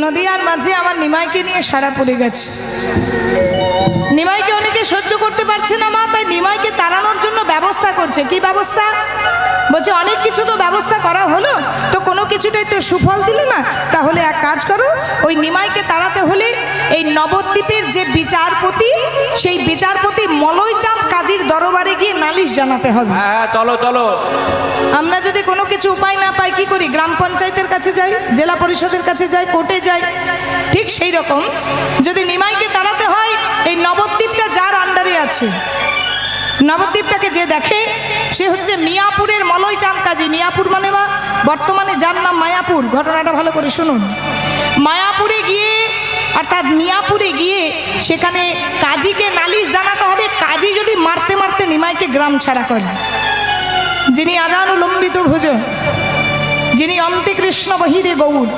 নদিয়ার মাঝে আমার নিমাইকে নিয়ে সারা পড়ে গেছে। নিমাইকে অনেকে সহ্য করতে পারছে না মা, তাই নিমাইকে তাড়ানোর জন্য ব্যবস্থা করছে। কি ব্যবস্থা? বলছে অনেক কিছু তো ব্যবস্থা করা হলো, তো কোনো কিছুটাই তো সুফল দিল না, তাহলে এক কাজ করো, ওই নিমাইকে তাড়াতে হলে এই নবদ্বীপের যে বিচারপতি, সেই বিচারপতি মলয়চাঁদ কাজীর দরবারে গিয়ে নালিশ জানাতে হবে। হ্যাঁ চলো চলো। আমরা যদি কোনো কিছু উপায় না পাই কি করি? গ্রাম পঞ্চায়েতের কাছে যাই, জেলা পরিষদের কাছে যাই, কোর্টে যাই। ঠিক সেই রকম যদি নিমাইকে তাড়াতে হয়, এই নবদ্বীপটা যার আন্ডারে আছে, নবদ্বীপটাকে যে দেখে সে হচ্ছে মিয়াপুরের মলয়চাঁদ কাজী। মিয়াপুর মানে বর্তমানে যার নাম মায়াপুর। ঘটনাটা ভালো করে শুনুন। মায়াপুরে গিয়ে অর্থাৎ মিয়াপুরে গিয়ে সেখানে কাজীকে নালিশ জানাতে হবে। কাজী যদি মারতে মারতে নিমাইকে গ্রাম ছাড়া করে, যিনি আজানুলম্বিত ভুজ, যিনি অন্তে কৃষ্ণ বহিরে গৌর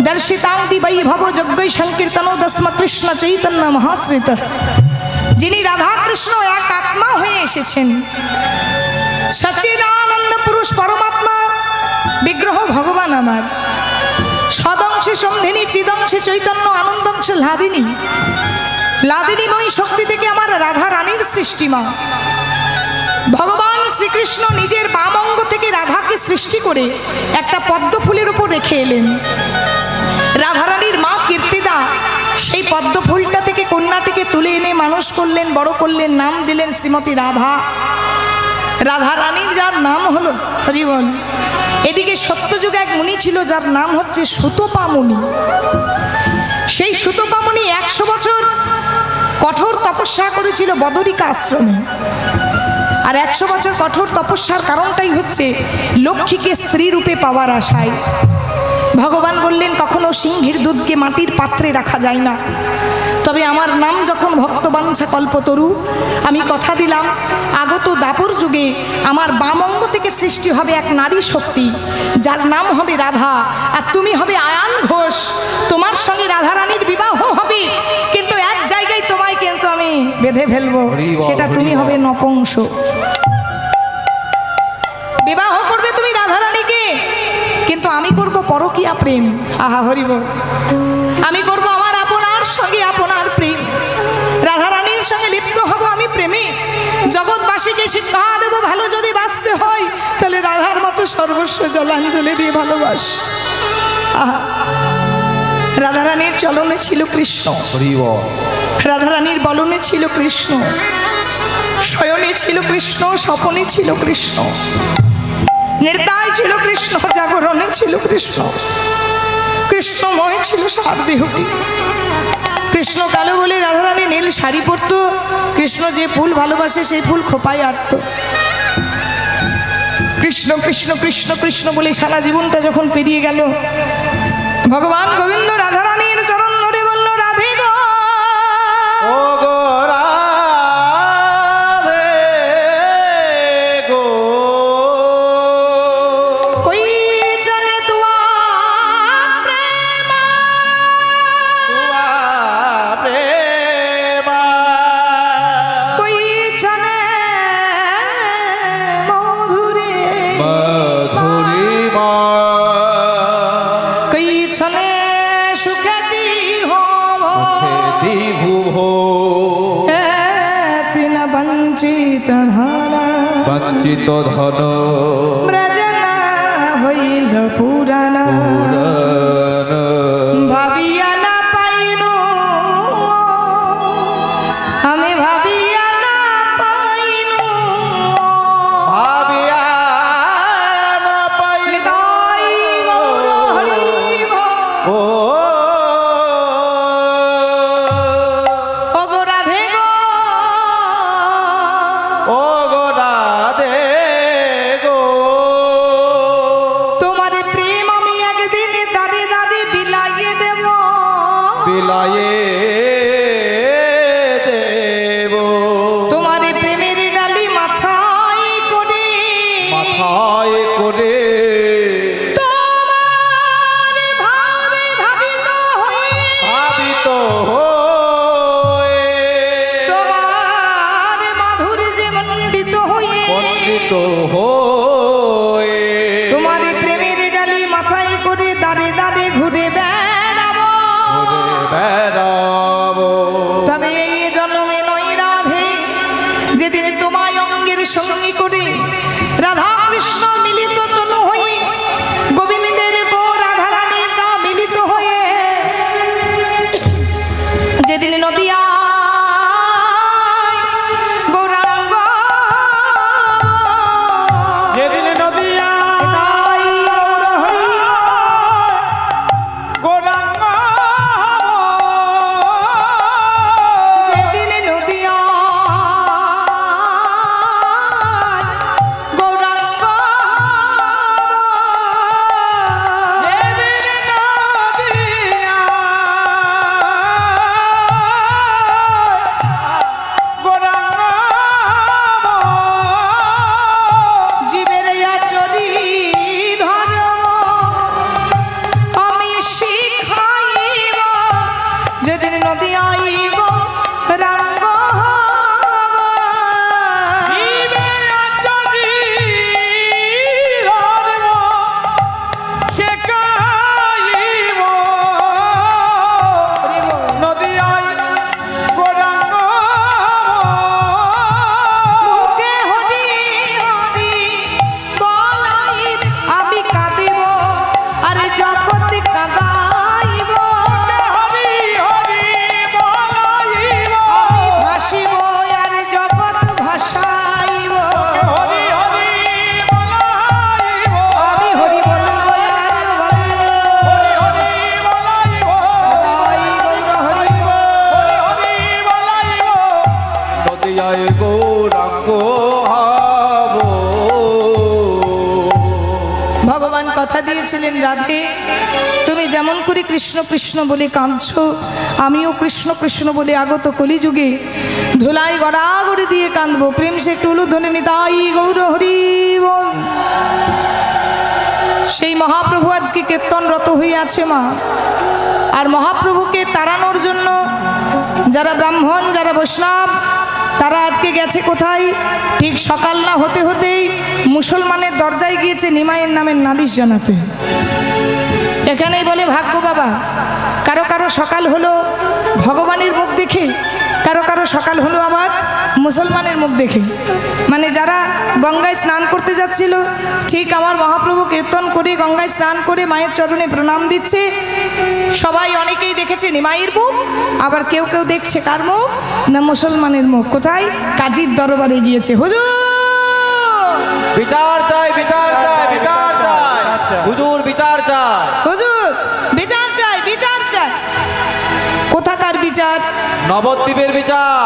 দর্শিতাঙ্গি বৈভব যজ্ঞৈ সংকীর্তন দস্ম কৃষ্ণ চৈতন্য মহাশ্রিত, যিনি রাধা কৃষ্ণ এক আত্মা হয়ে এসেছেন, সচ্চিদানন্দ পুরুষ পরমাত্মা বিগ্রহ ভগবান আমার, সদংশে সন্ধিনী চিদংশে চৈতন্য আনন্দংশে লাদিনী, লাদিনীময়ী শক্তি থেকে আমার রাধা রানীর সৃষ্টি মা। ভগবান শ্রীকৃষ্ণ নিজের বাম অঙ্গ থেকে রাধাকে সৃষ্টি করে একটা পদ্ম ফুলের উপর রেখে এলেন। রাধারানীর মা কীর্তিদা সেই পদ্ম ফুলটা থেকে কন্যাটিকে তুলে এনে মানুষ করলেন, বড় করলেন, নাম দিলেন শ্রীমতী রাধা। রাধারানীর যার নাম হলো হরিবল। এদিকে সত্যযুগে এক মুনি ছিল যার নাম হচ্ছে সুতপা মুনি। সেই সুতপা মুনি 100 বছর কঠোর তপস্যা করেছিল বদরিকা আশ্রমে। আর 100 বছর কঠোর তপস্যার কারণটাই হচ্ছে লক্ষ্মীকে স্ত্রী রূপে পাওয়ার আশায়। ভগবান বললেন কখনো সিংহের দুধকে মাটির পাত্রে রাখা যায় না, তবে আমার নাম যখন ভক্তবাঞ্ছা কল্পতরু, আমি কথা দিলাম আগত দাপর যুগে আমার বাম অঙ্গ থেকে সৃষ্টি হবে এক নারী শক্তি, যার নাম হবে রাধা, আর তুমি হবে আয়ান ঘোষ। তোমার সঙ্গে রাধারানীর বিবাহ হবে, কিন্তু এক জায়গায় তোমায় কিন্তু আমি বেঁধে ফেলবো, সেটা তুমি হবে নপুংস। বিবাহ করবে তুমি রাধারানীকে, কিন্তু আমি করব পরকীয়া প্রেম। আহা হরিব, আমি করব আমার আপনার সঙ্গে আপনার প্রেম। রাধারানীর সঙ্গে লিপ্ত হব আমি প্রেমে। জগৎবাসীকে শিক্ষা দেব, ভালো যদি বাঁচতে হয় তাহলে রাধার মতো সর্বস্ব জলাঞ্জলি দিয়ে ভালোবাস। আহা, রাধারানীর চলনে ছিল কৃষ্ণ, রাধারানীর বলনে ছিল কৃষ্ণ, শয়নে ছিল কৃষ্ণ, স্বপনে ছিল কৃষ্ণ, নির্দায় ছিল কৃষ্ণ, জাগরণে ছিল কৃষ্ণ। কৃষ্ণময় ছিল সার দেহটি। কৃষ্ণ কালো বলে রাধারানী নীল শাড়ি পরত। কৃষ্ণ যে ফুল ভালোবাসে সেই ফুল খোপায় আঁটত। কৃষ্ণ কৃষ্ণ কৃষ্ণ কৃষ্ণ বলে সারা জীবনটা যখন পেরিয়ে গেল, ভগবান গোবিন্দ রাধারানীর চরণ ধরে বলল, রাধে গো, ও গো রাধে গো, কই জানে তুয়া প্রেমা, তুয়া প্রেমা, কই জানে মধুরে মধুরিমা, কই ছনে সুখেতি হব, সুখেতি ভুব, তিন বঞ্চিত ধন, বঞ্চিত ধন, ব্রজনা হইল পুরানা, পুরাণ, ভাবিয়া না পাইনু, আমি ভাবিয়া না পাইনু, ভাবিয়া না পাইল হৃদয় গৌর হরিব, ও ও গো রাধে গো, ও গো রাধে গো, তোমার প্রেম আমি একদিন দাঁড়ে দাঁড়ে বিলাইয়ে দেব, বিলায়ে দেব, তোমার প্রেমের ডালি মাথায় করে, মাথায় করে, তোমার ভাবে ভাবিত হয়ে, ভাবিত হয়ে, তোমার মাধুর্যে মণ্ডিত হয়ে, পণ্ডিত হয়ে, তোমার প্রেমের ডালি মাথায় করে দাঁড়ে দাঁড়ে ঘুরে বেড়াবো, যেদিন তোমায় অঙ্গের সঙ্গী করে রাধা কৃষ্ণ মিলিত তনু হয়ে গোবিন্দের গো রাধা রানীর নাম মিলিত হয়ে যেদিন নদিয়া গৌরাঙ্গ যেদিন নদিয়া তাই গৌর হরি গৌরাঙ্গ যেদিন নদিয়া গৌরাঙ্গ যেদিন নদিয়া গৌরাঙ্গ জীবের আচরি ধর্ম আমি শিখাইব যেদিন নদিয়াই গো রাঙ্গ জীবে আচরি ধর্ম শেখাইব নদিয়ায় গৌরাঙ্গ মুখে হরি হরি বলাই আমি কাঁদিব আরে জগৎ কাঁদাইব হরি হরি বলাইব আমি ভাসিব আরে জগৎ ভাসাইব হরি হরি বলাইব আমি হরি বলব আর বলব হরি হরি বলাইব তাই গৌর হরিব হরি হরি বলাইব নদিয়ায় গৌরাঙ্গ হব ভগবান কথা দিয়েছিলেন রাধে তুমি যেমন করে কৃষ্ণ কৃষ্ণ বলে কাঁদছো আমিও কৃষ্ণ কৃষ্ণ বলে আগত কলিযুগে ধুলাই গড়াগড়ি দিয়ে কাঁদবো প্রেম সে টুলু ধনে নিতাই গৌর হরি বল। সেই মহাপ্রভু আজকে কীর্তনরত হয়ে আছে মা আর মহাপ্রভুকে তাড়ানোর জন্য যারা ব্রাহ্মণ যারা বৈষ্ণব তারা আজকে গেছে কোথায় ঠিক সকাল না হতে হতেই মুসলমানের দরজায় গিয়েছে নিমাইয়ের নামের নালিশ জানাতে এখানেই বলে ভাগ্য বাবা কারো কারো সকাল হলো ভগবানের মুখ দেখে কারো কারো সকাল হলো আবার মুসলমানের মুখ দেখে মানে যারা গঙ্গায় স্নান করতে যাচ্ছিল ঠিক আমার মহাপ্রভু কীর্তন করে গঙ্গায় স্নান করে মায়ের চরণে প্রণাম দিচ্ছে সবাই অনেকেই দেখেছে নিমাইয়ের মুখ আবার কেউ কেউ দেখছে কার মুখ না মুসলমানের মুখ কোথায় কাজীর দরবারে গিয়েছে হুজুর বিচার চাই বিচার চাই বিচার চাই হুজুর বিচার চাই হুজুর বিচার চাই বিচার চাই কোথাকার বিচার নবদ্বীপের বিচার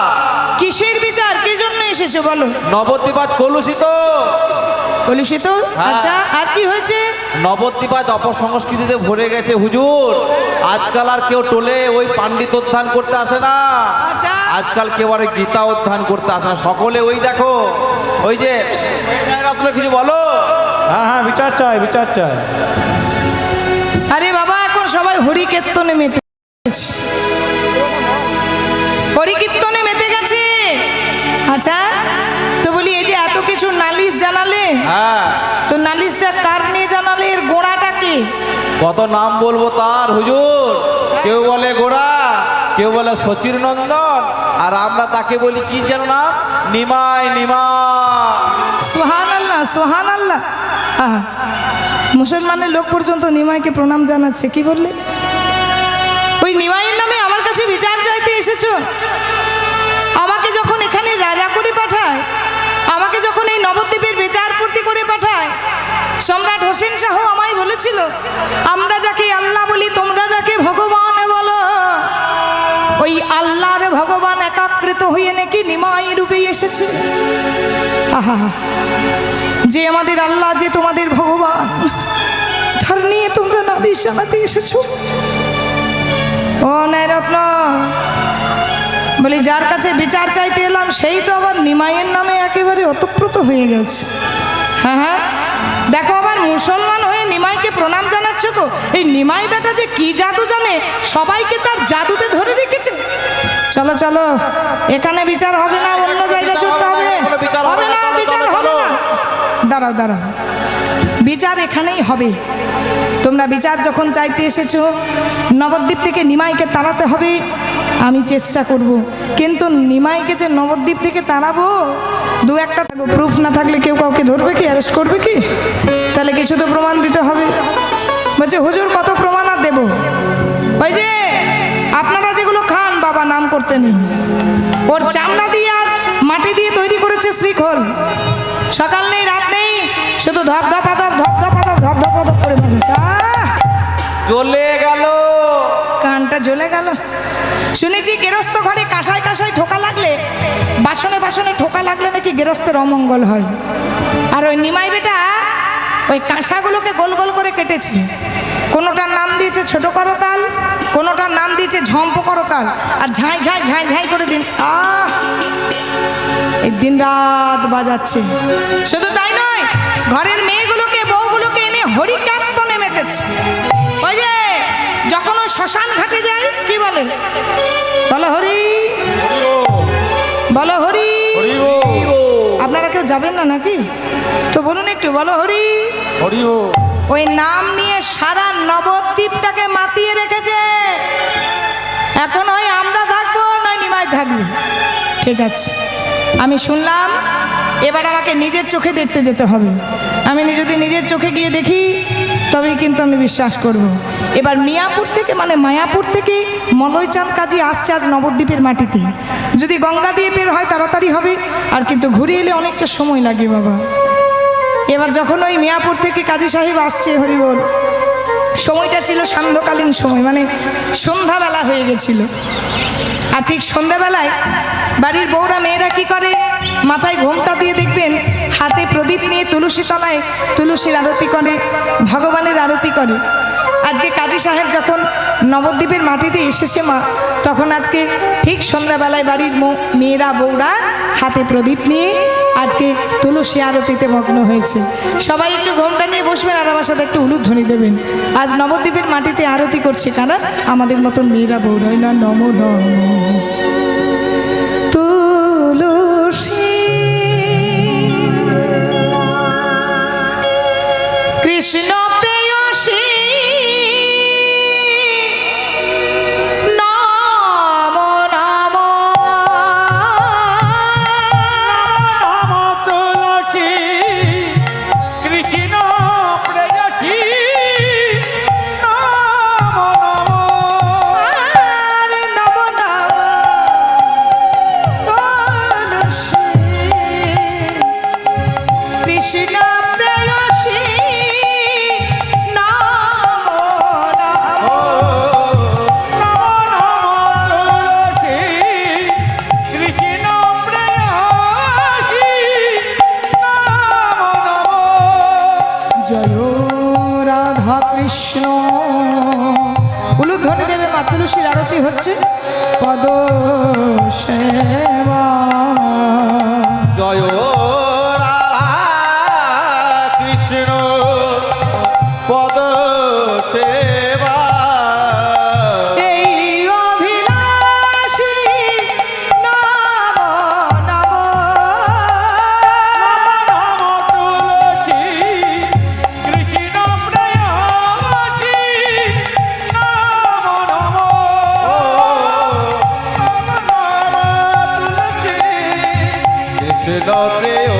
কিসের বিচার কি জন্য এসেছো বলো নবদ্বীপ আজ কলুষিত কলুষিত হ্যাঁ। আচ্ছা আর কি হয়েছে নবদ্বীপ আজ অপসংস্কৃতিতে ভরে গেছে হুজুর আজকাল আর কেউ টোলে ওই পাণ্ডিত অধ্যয়ন করতে আসে না আচ্ছা আজকাল কেউ আর ওই গীতা অধ্যয়ন করতে আসে না সকলে ওই দেখো ওই যে তোমরা কিছু বলো হ্যাঁ হ্যাঁ বিচার চাই বিচার চাই আরে বাবা এখন সবাই হরি কীর্তনে মেতে গেছে। হরি কীর্তনে মেতে গেছে আচ্ছা তো বলি এই যে এত কিছু নালিশ জানালে হ্যাঁ তো নালিশটা কার নিয়ে জানালে এর গোড়াটা কি কত নাম বলবো তার হুজুর কেউ বলে গোড়া কেউ বলে সচির নন্দন আর আমরা তাকে বলি কি যেন নাম নিমাই নিমাই সোহান আল্লাহ সোহান আল্লাহ আহা মুসলমানের লোক পর্যন্ত নিমাইকে প্রণাম জানাচ্ছে কি বললে ওই নিমাইয়ের নামে আমার কাছে বিচার চাইতে এসেছো আমাকে যখন এখানে রাজা করে পাঠায় আমাকে যখন এই নবদ্বীপের বিচারপূর্তি করে পাঠায় সম্রাট হোসেন শাহ আমায় বলেছিল আমরা যাকে আল্লাহ বলি তোমরা যাকে ভগবান বলো ওই আল্লাহর ভগবান একাকৃত হয়ে নাকি নিমাই রূপেই এসেছে আহা যে আমাদের আল্লাহ যে তোমাদের ভগবান তার নিয়ে তোমরা নালিশ জানাতে এসেছো ও নয়রত্ন বলি যার কাছে বিচার চাইতে এলাম সেই তো আবার নিমাইয়ের নামে একেবারে অতপ্রত হয়ে গেছে হ্যাঁ হ্যাঁ দেখো আবার মুসলমান হয়ে নিমাইকে প্রণাম জানাচ্ছ তো এই নিমাই বেটা যে কি জাদু জানে সবাইকে তার জাদুতে ধরে রেখেছে চলো চলো এখানে বিচার হবে না অন্য জায়গায় চলতে হবে হবে না বিচার হবে না দাঁড়াও দাঁড়াও বিচার এখানেই হবে তোমরা বিচার যখন চাইতে এসেছো নবদ্বীপ থেকে নিমাইকে তাড়াতে হবে আমি চেষ্টা করব, কিন্তু নিমাইকে যে নবদ্বীপ থেকে তাড়াবো, দু একটা প্রুফ না থাকলে কেউ কাউকে ধরবে কি, অ্যারেস্ট করবে কি? তাহলে কিছু তো প্রমাণ দিতে হবে। বলছে হুজুর কত প্রমাণ আর দেবো? ওই যে আপনারা যেগুলো খান বাবা নাম করতে নেই, ওর চামড়া দিয়ে আর মাটি দিয়ে তৈরি করেছে শ্রীখোল। সকাল নেই রাত নেই, শুধু ধপধপাধপ ধপধপাধপ ধপধপাধপ করে বাজাচ্ছে। জ্বলে গেল, কানটা জ্বলে গেল। শুনেছি গেরস্ত ঘরে কাঁসায় কাঁসায় ঠোকা লাগলে, বাসনে বাসনে ঠোকা লাগলে নাকি গেরস্তের অমঙ্গল হয়। আর ওই নিমাই বেটা ওই কাঁসাগুলোকে গোল গোল করে কেটেছে। কোনোটার নাম দিয়েছে ছোট করতাল, কোনোটার নাম দিয়েছে ঝম্প করতাল, আর ঝাঁই ঝাঁই ঝাঁই ঝাঁই করে দিন এই দিন রাত বাজাচ্ছে। শুধু তাই নয়, ঘরের মেয়েগুলোকে বউগুলোকে এনে হরিকাত্তনে মেতেছে। ওই যে যখন ওই শ্মশান ঘাটে যায় কি বলে, বলো হরি, বলো হরি। আপনারা কেউ যাবেন না নাকি? তো বলুন একটু, বলো হরি। ওই নাম নিয়ে সারা নবদ্বীপটাকে মাতিয়ে রেখেছে। এখন হয় আমরা থাকবো নয় নিমাই থাকবে। ঠিক আছে, আমি শুনলাম, এবার আমাকে নিজের চোখে দেখতে যেতে হবে। আমি যদি নিজের চোখে গিয়ে দেখি তবেই কিন্তু আমি বিশ্বাস করব। এবার মিয়াপুর থেকে মানে মায়াপুর থেকে মলয়চাঁদ কাজী আসছে আজ নবদ্বীপের মাটিতে। যদি গঙ্গা দিয়ে বের হয় তাড়াতাড়ি হবে, আর কিন্তু ঘুরে এলে অনেকটা সময় লাগে বাবা। এবার যখন ওই মিয়াপুর থেকে কাজী সাহেব আসছে, হরিবল, সময়টা ছিল সান্ধ্যকালীন সময়, মানে সন্ধ্যাবেলা হয়ে গেছিল। আর ঠিক সন্ধ্যাবেলায় বাড়ির বউরা মেয়েরা কি করে, মাথায় ঘোমটা দিয়ে দেখবেন হাতে প্রদীপ নিয়ে তুলসী তলায় তুলসীর আরতি করে, ভগবানের আরতি করে। আজকে কাজী সাহেব যখন নবদ্বীপের মাটিতে এসেছে মা, তখন আজকে ঠিক সন্ধ্যাবেলায় বাড়ির মেয়েরা বউরা হাতে প্রদীপ নিয়ে আজকে তুলসী আরতিতে মগ্ন হয়েছে। সবাই একটু ঘোমটা নিয়ে বসবেন আর আমার সাথে একটু উলুধ্বনি দেবেন। আজ নবদ্বীপের মাটিতে আরতি করছে কারা? আমাদের মতন মেয়েরা বউরাই না। নম নম তুলসী কৃষ্ণ প্রেয়সী নম নম তুলসী কৃষ্ণ প্রেয়সী নম নম তুলসী কৃষ্ণ প্রেয়সী কৃষ্ণ। উলুধ্বনি দেবে মা, তুলসীর আরতি হচ্ছে। পদ সেবা জয় রাধা কৃষ্ণ পদ সেবা। এই অভিলাষী নম নম তুলসী কৃষ্ণ প্রেয়সী নম নম কৃষ্ণ প্রেয়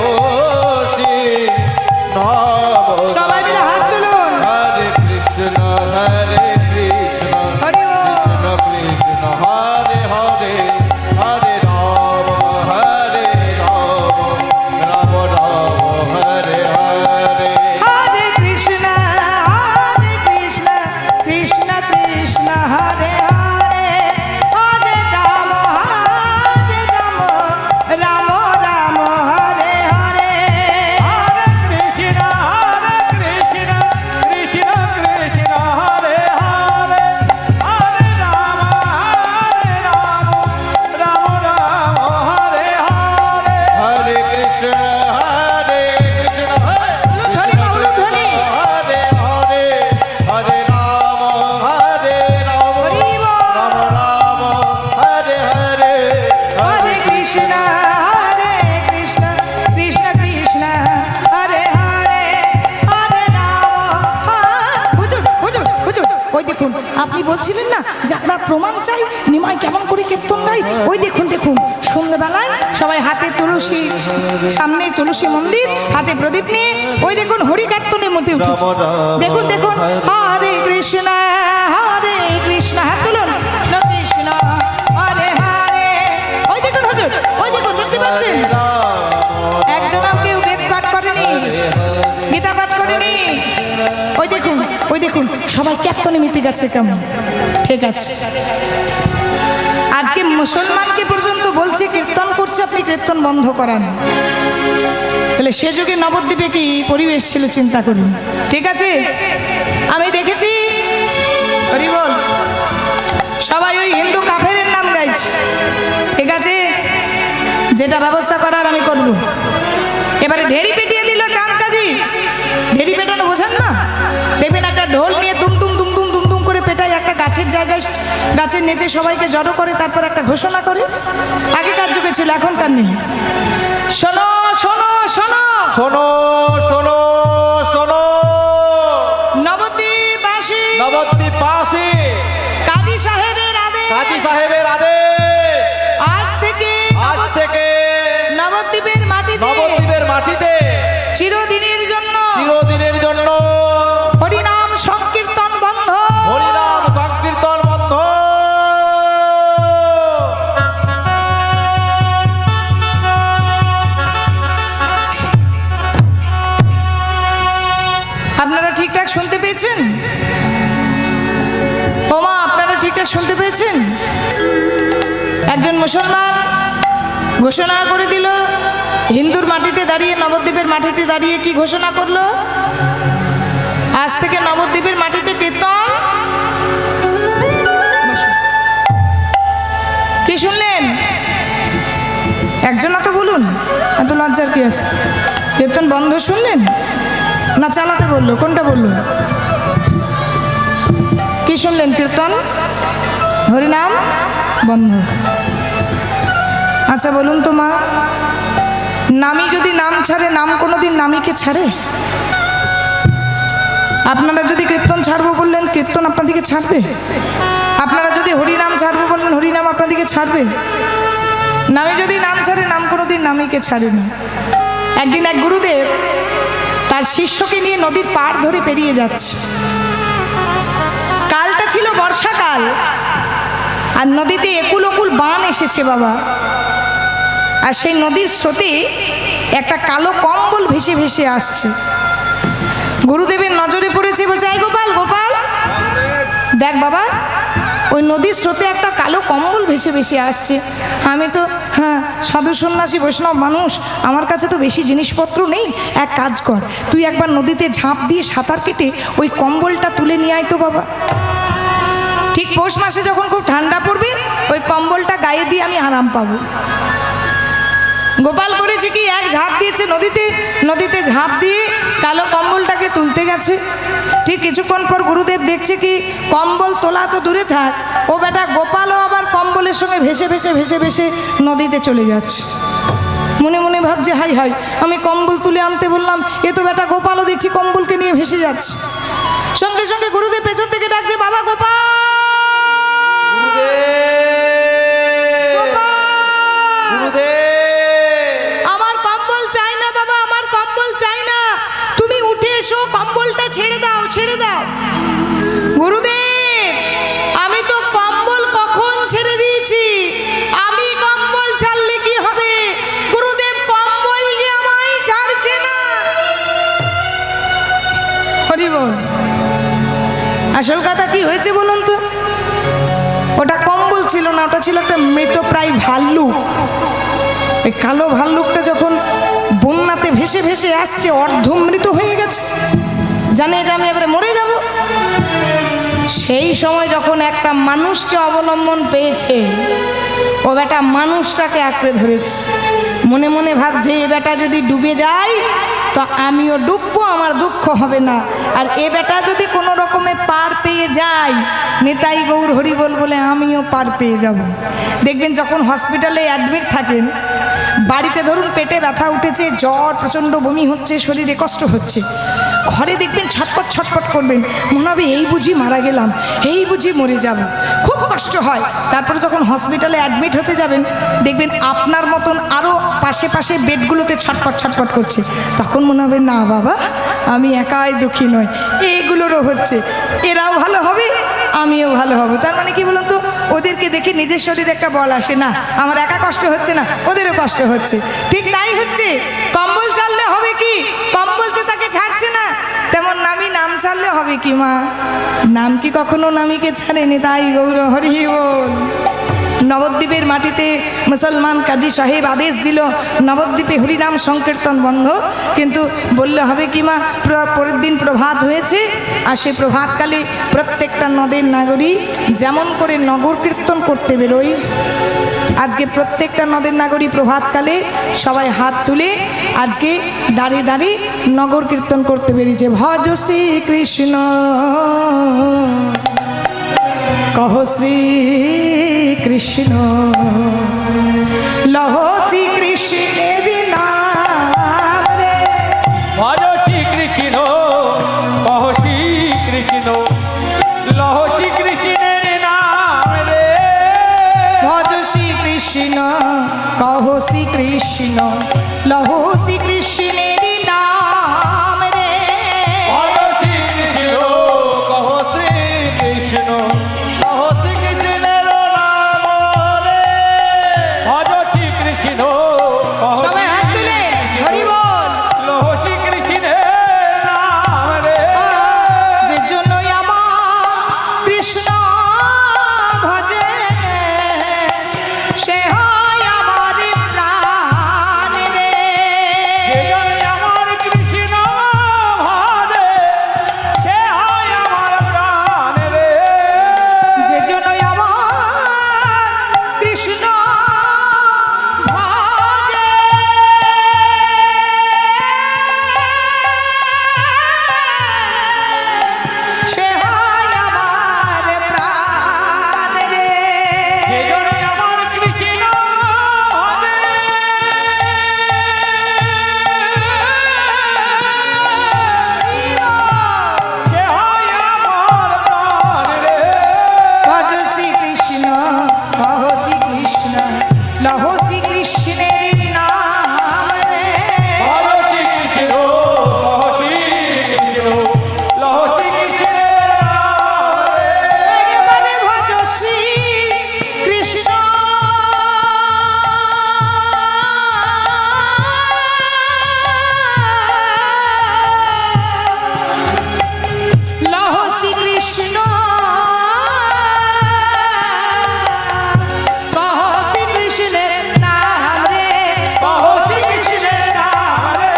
আপনি বলছিলেন না যে আপনার প্রমাণ চাই নিমাই কেমন করে কীর্তন গায়। ওই দেখুন দেখুন সন্ধ্যেবেলায় সবাই হাতে তুলসী, সামনে তুলসী মন্দির, হাতে প্রদীপ নিয়ে ওই দেখুন হরি কীর্তনের মধ্যে উঠেছে। দেখুন দেখুন হরে কৃষ্ণ হাত তুলুন, কৃষ্ণ হরে হরে। ওই দেখুন হুজুর, ওই দেখুন দেখতে পাচ্ছেন একজনও কেউ বেদ পাঠ করেনি, গীতা পাঠ করেনি। ওই দেখুন সবাই কীর্তনে মিতে গেছে কেমন। ঠিক আছে, আজকে মুসলমানকে পর্যন্ত বলছে কীর্তন করছে, আপনি কীর্তন বন্ধ করান। তাহলে সে যুগে নবদ্বীপে কি পরিবেশ ছিল চিন্তা করুন। ঠিক আছে, আমি দেখেছি হরি বল সবাই ওই হিন্দু কাফেরের নাম গাইছে। ঠিক আছে, যেটা ব্যবস্থা করার আমি করব। এবারে ঢেড়ি পেটিয়ে দিল চাঁদ কাজী। ঢেড়ি পেটানো বোঝেন না? দেখবেন একটা ঢোল নিয়ে তুম তুম তুম তুম তুম তুম করে পেটায় একটা গাছের জায়গায়, গাছের নিচে সবাইকে জড়ো করে তারপর একটা ঘোষণা করে। আগেকার যুগে ছিল, এখনকার নেই। শোনো শোনো শোনো শোনো শোনো শোনো, নবদ্বীপবাসী, নবদ্বীপবাসী, কাজী সাহেবের আদেশ, কাজী সাহেবের আদেশ, আজ থেকে নবদ্বীপের মাটিতে চিরদিনের জন্য হরিনাম সংকীর্তন বন্ধ, হরিনাম সংকীর্তন বন্ধ। আপনারা ঠিকঠাক শুনতে পেয়েছেন? ওমা, আপনারা ঠিকঠাক শুনতে পেয়েছেন? একজন মুসলমান ঘোষণা করে দিল, হিন্দুর মাটিতে দাঁড়িয়ে, নবদ্বীপের মাটিতে দাঁড়িয়ে কি ঘোষণা করলো? আজ থেকে নবদ্বীপের মাটিতে কীর্তন। কি শুনলেন? একজন তো বলুন, এত লজ্জার কি আছে? কীর্তন বন্ধ শুনলেন না চালাতে বললো? কোনটা বললো? কি শুনলেন? কীর্তন, হরিনাম বন্ধ। আচ্ছা বলুন তো মা, নামি যদি নাম ছাড়ে, নাম কোনোদিন নামীকে ছাড়ে? আপনারা যদি কীর্তন ছাড়বো বললেন, কীর্তন আপনাদেরকে ছাড়বে? আপনারা যদি হরিনাম ছাড়বো বললেন, হরিনাম আপনাদেরকে ছাড়বে? নামী যদি নাম ছাড়ে, নাম কোনোদিন নামীকে ছাড়ে না। একদিন এক গুরুদেব তার শিষ্যকে নিয়ে নদীর পাড় ধরে পেরিয়ে যাচ্ছে। কালটা ছিল বর্ষাকাল, আর নদীতে একুল ওকুল বান এসেছে বাবা। আর সেই নদীর স্রোতে একটা কালো কম্বল ভেসে ভেসে আসছে। গুরুদেবের নজরে পড়েছে, বলছে এই গোপাল, গোপাল দেখ বাবা, ওই নদীর স্রোতে একটা কালো কম্বল ভেসে ভেসে আসছে। আমি তো সাধু সন্ন্যাসী বৈষ্ণব মানুষ, আমার কাছে তো বেশি জিনিসপত্র নেই। এক কাজ কর, তুই একবার নদীতে ঝাঁপ দিয়ে সাঁতার কেটে ওই কম্বলটা তুলে নিয়ে আয় তো বাবা। ঠিক পৌষ মাসে যখন খুব ঠান্ডা পড়বে, ওই কম্বলটা গায়ে দিয়ে আমি আরাম পাবো। গোপাল করেছে কি, এক ঝাঁপ দিয়েছে নদীতে, নদীতে ঝাঁপ দিয়ে কালো কম্বলটাকে তুলতে গেছে। ঠিক কিছুক্ষণ পর গুরুদেব দেখছে কি, কম্বল তোলা তো দূরে থাক, ও বেটা গোপালও আবার কম্বলের সঙ্গে ভেসে ভেসে ভেসে ভেসে নদীতে চলে যাচ্ছে। মনে মনে ভাবছে, হাই হাই, আমি কম্বল তুলে আনতে বললাম, এ তো বেটা গোপালও দেখছি কম্বলকে নিয়ে ভেসে যাচ্ছে। সঙ্গে সঙ্গে গুরুদেব পেছন থেকে ডাকছে, বাবা গোপাল, আমার কম্বল চাই না বাবা, আমার কম্বল চাই না, তুমি উঠে এসো, কম্বলটা ছেড়ে দাও, ছেড়ে দাও। গুরুদেব, আমি তো কম্বল কখন ছেড়ে দিয়েছি, আমি কম্বল ছাড়লে কি হবে? গুরুদেব, কম্বল যে আমায় ছাড়ছে না। হরি বল। আসল কথা কি হয়েছে বলুন তো? ওটা কম্বল ছিল না, ওটা ছিল একটা মৃতপ্রায় ভাল্লুক। এই কালো ভাল্লুকটা যখন বন্যাতে ভেসে ভেসে আসছে, অর্ধমৃত হয়ে গেছে, জানে যে আমি এবারে মরে যাব। সেই সময় যখন একটা মানুষকে অবলম্বন পেয়েছে, ও বেটা মানুষটাকে আঁকড়ে ধরেছে। মনে মনে ভাবছে, এ বেটা যদি ডুবে যায় তো আমিও ডুববো, আমার দুঃখ হবে না। আর এ বেটা যদি কোনো রকমে পার পেয়ে যায়, নেতাই গৌর হরিবল বলে আমিও পার পেয়ে যাব। দেখবেন যখন হসপিটালে অ্যাডমিট থাকেন, বাড়িতে ধরুন পেটে ব্যথা উঠেছে, জ্বর, প্রচণ্ড বমি হচ্ছে, শরীরে কষ্ট হচ্ছে, ঘরে দেখবেন ছটপট ছটপট করবেন, মনে হবে এই বুঝি মারা গেলাম, এই বুঝি মরে যাব, খুব কষ্ট হয়। তারপরে যখন হসপিটালে অ্যাডমিট হতে যাবেন দেখবেন আপনার মতন আরও পাশে পাশে বেডগুলোতে ছটপট ছটপট করছে, তখন মনে হবে না বাবা আমি একাই দুঃখী নয়, এইগুলোরও হচ্ছে, এরাও ভালো হবে আমিও ভালো হব। তার মানে কি বলুন তো, ওদেরকে দেখে নিজের শরীরে একটা বল আসে, না আমার একা কষ্ট হচ্ছে না, ওদেরও কষ্ট হচ্ছে। ঠিক তাই হচ্ছে, কম্বল ছাড়লে হবে কি, কম্বল যে তাকে ছাড়ছে না, তেমন নামি নাম ছাড়লে হবে কি মা, নাম কি কখনো নামীকে ছাড়েনি, তাই গৌর হরি বল। নবদ্বীপের মাটিতে মুসলমান কাজী সাহেব আদেশ দিল নবদ্বীপে হরিনাম সংকীর্তন বন্ধ, কিন্তু বললে হবে কি মা, পরের দিন প্রভাত হয়েছে, আর সেই প্রভাতকালে প্রত্যেকটা নদের নাগরিক যেমন করে নগর কীর্তন করতে বেরোয়, আজকে প্রত্যেকটা নদের নাগরিক প্রভাতকালে সবাই হাত তুলে আজকে দাঁড়িয়ে দাঁড়িয়ে নগর কীর্তন করতে বেরিয়েছে, ভজ শ্রী কৃষ্ণ কহ শ্রী কৃষ্ণ লহ শ্রী কৃষ্ণের নাম রে, ভজ শ্রী কৃষ্ণ কহ শ্রী কৃষ্ণ লহ শ্রী কৃষ্ণের নাম রে, ভজ শ্রী কৃষ্ণ কহ শ্রী কৃষ্ণ লহ শ্রী কৃষ্ণের নাম রে, ভজ শ্রী কৃষ্ণ কহ শ্রী কৃষ্ণ লহ শ্রী কৃষ্ণের নাম রে। ভজ শ্রী কৃষ্ণ কহ সবাই হাত তুলে হরি বল। লহ শ্রী কৃষ্ণের নাম রে, যে জন্যই আমার কৃষ্ণ ভজে সে হয় আমার প্রাণ রে, যেজনে আমার কৃষ্ণ ভাবে সে হয় আমার প্রাণ রে, যে জন্যই আমার কৃষ্ণ ভজে সে হয় আমার প্রাণ রে, যেজনে আমার কৃষ্ণ ভাবে সে হয় আমার প্রাণ রে, ভজ শ্রী কৃষ্ণ কহ শ্রী কৃষ্ণ লহ শ্রী কৃষ্ণের নাম রে, ভজ শ্রী কৃষ্ণ কহ শ্রী কৃষ্ণ লহ শ্রী কৃষ্ণের নাম রে, একেবারে ভজ শ্রী কৃষ্ণ লহ শ্রী কৃষ্ণ কহ শ্রী কৃষ্ণের নাম রে, কহ শ্রী কৃষ্ণের নাম রে,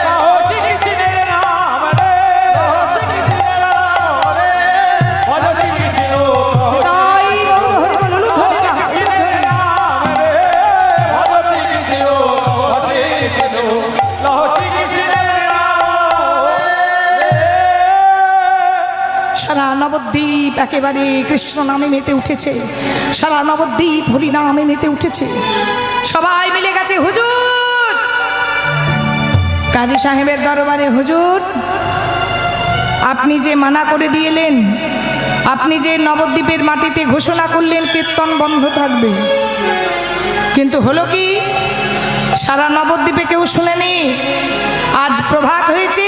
কহ শ্রী কৃষ্ণের নাম রে, ভজ শ্রী কৃষ্ণ কহ তাই গৌর হরি বল ধরে না। কৃষ্ণের নাম রে, ভজ শ্রী কৃষ্ণ কহ শ্রী কৃষ্ণ লহ শ্রী কৃষ্ণের নাম রে। সারা নবদ্বীপ একেবারে কৃষ্ণ নামে মেতে উঠেছে, সারা নবদ্বীপ হরি নামে মেতে উঠেছে, সবাই মিলে গেছে হুজুর কাজী সাহেবের দরবারে, হুজুর আপনি যে মানা করে দিয়েলেন, আপনি যে নবদ্বীপের মাটিতে ঘোষণা করলেন কীর্তন বন্ধ থাকবে, কিন্তু হলো কি সারা নবদ্বীপে কেউ শুনেনি, আজ প্রভাত হয়েছে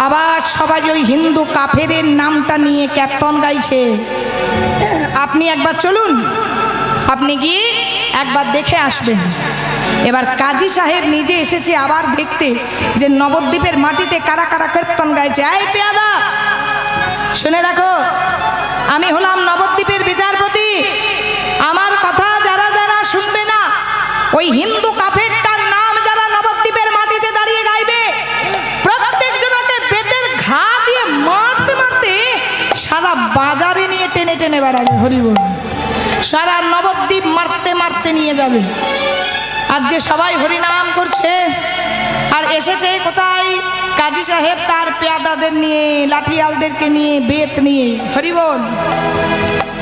আবার সবাই ওই হিন্দু কাফেরের নামটা নিয়ে কীর্তন গাইছে, আপনি একবার চলুন, আপনি গিয়ে একবার দেখে আসবেন। এবার কাজী সাহেব নিজে এসেছে আবার দেখতে যে নবদ্বীপের মাটিতে কারা কারা কীর্তন গাইছে। এই পেয়াদা শুনে রাখো, আমি হলাম নবদ্বীপের বিচারপতি, আমার কথা যারা যারা শুনবে না, ওই হিন্দু কাফেরটার নাম যারা নবদ্বীপের মাটিতে দাঁড়িয়ে গাইবে, প্রত্যেক জনকে বেতের ঘা দিয়ে মারতে মারতে সারা বাজারে নিয়ে টেনে টেনে বেড়াবে, হরি বল, সারা নবদ্বীপ মারতে মারতে নিয়ে যাবে। আজকে সবাই হরিনাম করছে, আর এসেছে কোথায় কাজী সাহেব তার পেয়াদাদের নিয়ে, লাঠিয়ালদেরকে নিয়ে, বেত নিয়ে, হরি বল।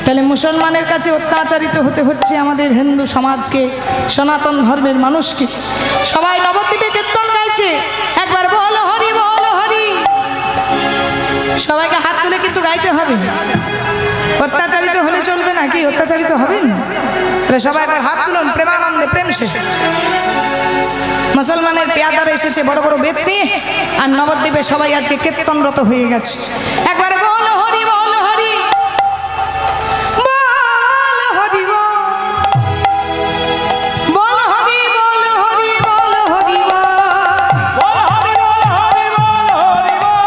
তাহলে মুসলমানের কাছে অত্যাচারিত হতে হচ্ছে আমাদের হিন্দু সমাজকে, সনাতন ধর্মের মানুষকে। সবাই নবদ্বীপে কীর্তন গাইছে, একবার বলো হরি বলো হরি। সবাইকে হাত তুলে কিন্তু গাইতে হবে, অত্যাচারিত হলে চলবে না। কি অত্যাচারিত হবেন? তাহলে সবাই একবার হাত তুলুন প্রেমানন্দে, প্রেম শেষে। মুসলমানের পেয়াদারা এসেছে বড় বড় বেদ নিয়ে, আর নবদ্বীপে সবাই আজকে কীর্তনরত হয়ে গেছে। একবার বলো হরি বলো হরি, বলো হরি বলো হরি, বলো হরি বলো হরি বল। বল হরি বল হরি বল হরি বল,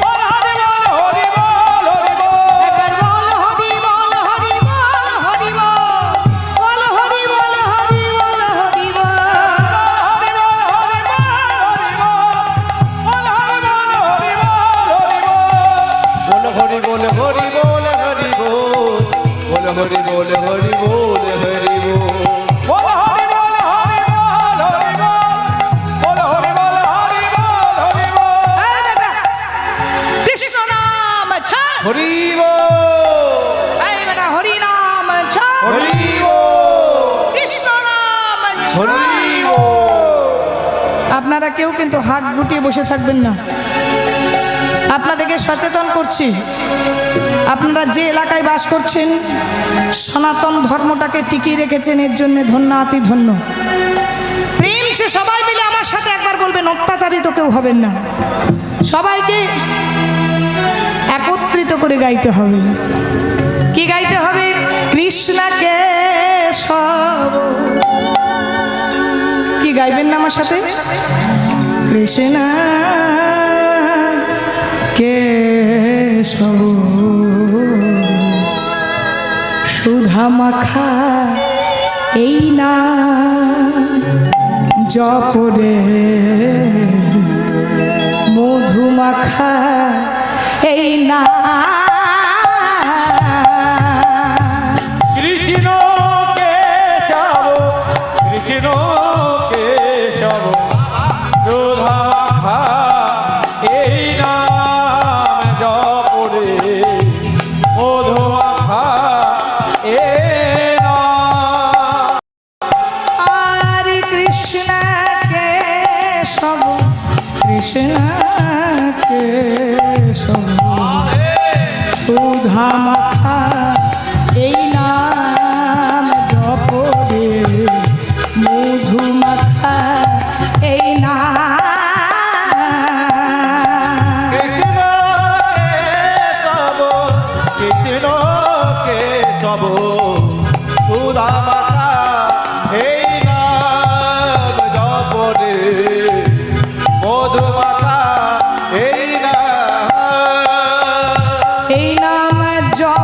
বল হরি বল হরি বল হরি বল। একবার বলো হরি বলো হরি বলো হরি বল, বলো হরি বলো হরি বলো হরি বল। বলো হরি বল হরি বল হরি বল, বলো হরি বল হরি বল হরি বল। এই বেটা, কৃষ্ণ নাম ছাড়। হরি বল এই বেটা, হরি নাম ছাড়, হরি বল কৃষ্ণ নাম ছাড়। হরি বল। আপনারা কেউ কিন্তু হাত গুটিয়ে বসে থাকবেন না। আপনাদেরকে সচেতন করছি, আপনারা যে এলাকায় বাস করছেন, সনাতন ধর্মটাকে টিকিয়ে রেখেছেন, এর জন্য ধন্য আতি ধন্য। প্রেম সে সবাই মিলে আমার সাথে একবার বলবেন, অত্যাচারিত কেউ হবেন না। সবাইকে একত্রিত করে গাইতে হবে। কি গাইতে হবে? কৃষ্ণকে সব। কি গাইবেন না আমার সাথে? কৃষ্ণ কেশব সুধা মাখা এই না জপরে, মধু মাখা এই না। কৃষ্ণ কেশব কৃষ্ণ কেশব রাধা মাখা এই নাম জপরে, মধু মাখা এই নাম। আর কৃষ্ণ কেশব, কৃষ্ণ কেশব সুধা মাখা এই নাম জপরে, মধু মাখা এই নাম। কৃষ্ণ কেশব কৃষ্ণ কেশব সুধা মাখা এই নাম জপরে, মধু মাখা এই নাম। এই নাম জপ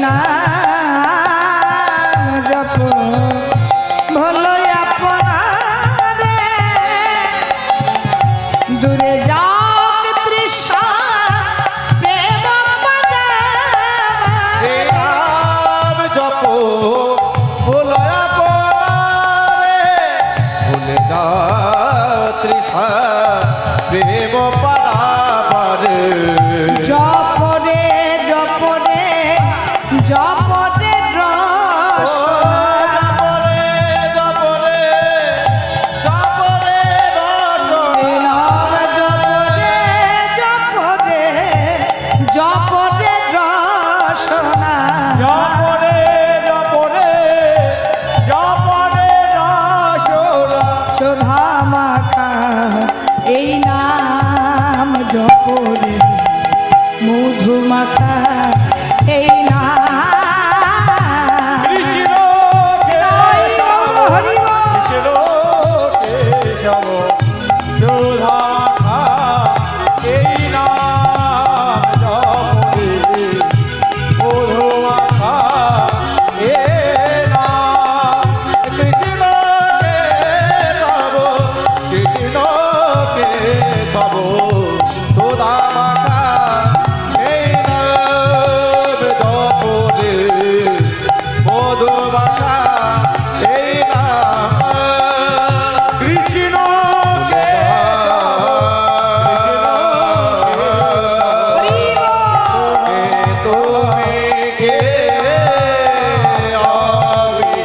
নাম জপ ভলো আপনারে দূরে যাও তৃষ্ণা প্রেম পারে এই নাম জপ ভুলয় আপনারে ভুলে যাও তৃষা প্রেম পারাবারে জপরে জপরে জপরে রস জপরে জপরে জপরে রটনা নাম জপরে জপরে জপরে রসনা জপরে জপরে জপরে রসনা সুধা মাখা এই নাম জপরে মধু মাখা এই নাম কৃষ্ণকে হরি বল। কৃষ্ণকে যাব সুধা খা এই নাম জপরে মধু মাখা এই নাম কৃষ্ণকে তব কৃষ্ণকে তব সুধা মাখা এই নাম জপরে মধু মাখা এই নাম কৃষ্ণকে হরি বল। তুমি কে আমি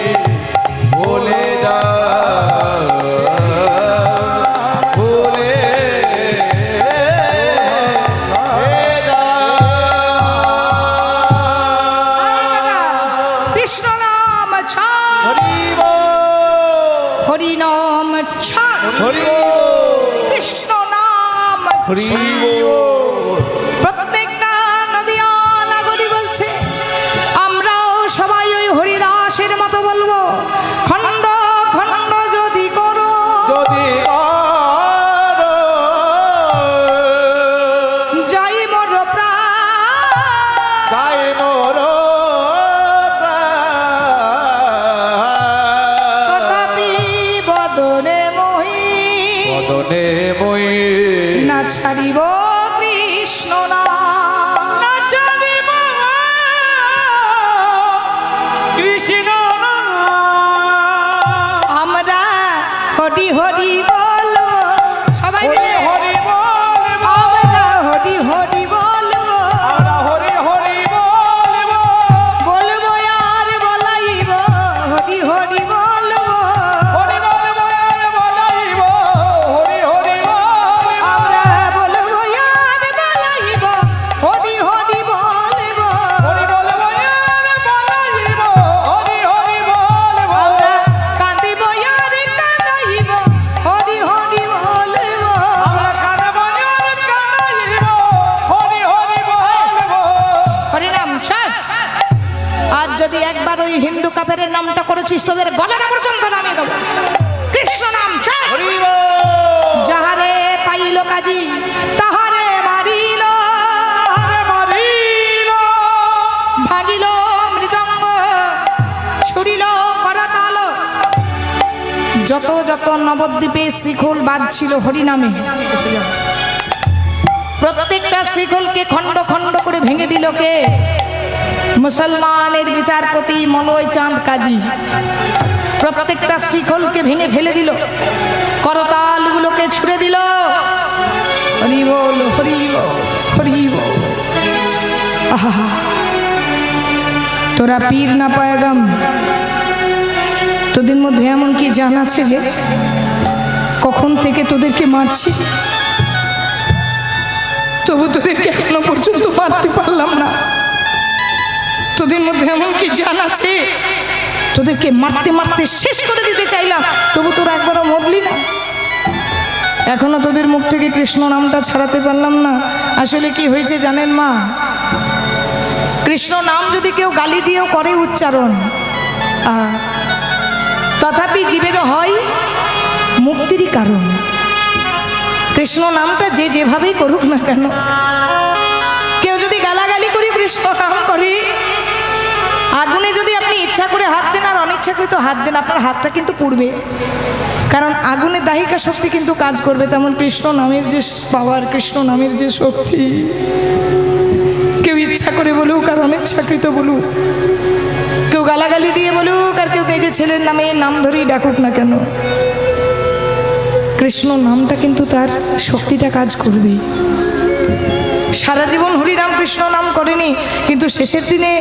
ভুলে যা ভুলে কৃষ্ণ নাম ছাড় হরিব হরি নাম ছাড় হরিব কৃষ্ণ নাম হরিব প্রত্যেকটা নদিয়া নগরী বলছে আমরাও সবাই ওই হরিদাসের মতো বলবো খণ্ড খণ্ড যদি করো যদি যাই মোর প্রাণ তাই মোর তথাপি বদনে মহি বদনে মই না ছাড়িব কৃষ্ণ নাম কৃষ্ণ আমরা হরি হরি বলবো সবাই হরি মিলে হরি বলবো আমরা হরি হরি বলবো আমরা হরি হরি বলবো বলবো আর বলাইব হরি হরি বলবো হরি বলবো আর বলাইব হরি হরি বলবো আমরা বলবো আর বলাইব হরি হরি বলবো হরি বলবো আর বলাইব হরি হরি বলবো আমরা কাঁদিব আর কাঁদাইব হরি হরি বলবো আমরা কাঁদবো আর কাঁদাইব হরি হরি বলবো হরিনাম ছাড় আজ যদি একবার ওই হিন্দু কাপের নামটা করেছিস তোদের গলাটা পর্যন্ত নামিয়ে দেবো কৃষ্ণ নাম ছাড় হরিব যাহারে পাইল কাজী তাহারে মারিল আরে মারিল ভাঙিল মৃদঙ্গ ছুরিল করতাল যত যত নবদ্বীপে শ্রীখোল বাজছিল হরিনামে প্রত্যেকটা শ্রীখোলকে খণ্ড খণ্ড করে ভেঙে দিল কে মুসলমানের বিচারপতি মলয় চাঁদ কাজী প্রত্যেকটা শ্রীখোলকে ভেঙে ফেলে দিল করতালগুলোকে ছুড়ে দিল হরি বল হরি বল হরি বল আহা তোরা পীর না পায়গাম তোদের মধ্যে এমন কি জান আছে যে কখন থেকে তোদেরকে মারছি তবু তোদেরকে এখনো পর্যন্ত মারতে পারলাম না তোদের মধ্যে এমন কি জান আছে তোদেরকে মারতে মারতে শেষ করে দিতে চাইলাম তবু তোরা একবারও মরলি না এখনো তোদের মুখ থেকে কৃষ্ণ নামটা ছাড়াতে পারলাম না আসলে কি হয়েছে জানেন মা কৃষ্ণ নাম যদি কেউ গালি দিয়েও করে উচ্চারণ তথাপি জীবেরও হয় মুক্তিরই কারণ কৃষ্ণ নামটা যে যেভাবেই করুক না কেন কেউ যদি গালাগালি করি কৃষ্ণ নাম করি ইচ্ছা করে হাত দেন আর অনিচ্ছাকৃত হাত দেন, আপনার হাতটা কিন্তু পুড়বে। কারণ আগুনের দাহিকা শক্তি কিন্তু কাজ করবে। তেমন কৃষ্ণ নামের যে পাওয়ার, কৃষ্ণ নামের যে শক্তি, কেউ ইচ্ছা করে বলুক আর অনিচ্ছাকৃত বলুক, কেউ গালাগালি দিয়ে বলুক আর কেউ যে ছেলের নামে নাম ধরেই ডাকুক না কেন, কৃষ্ণ নামটা কিন্তু তার শক্তিটা কাজ করবে। সারা জীবন হরিনাম কৃষ্ণ নাম করেনি, কিন্তু শেষের দিনে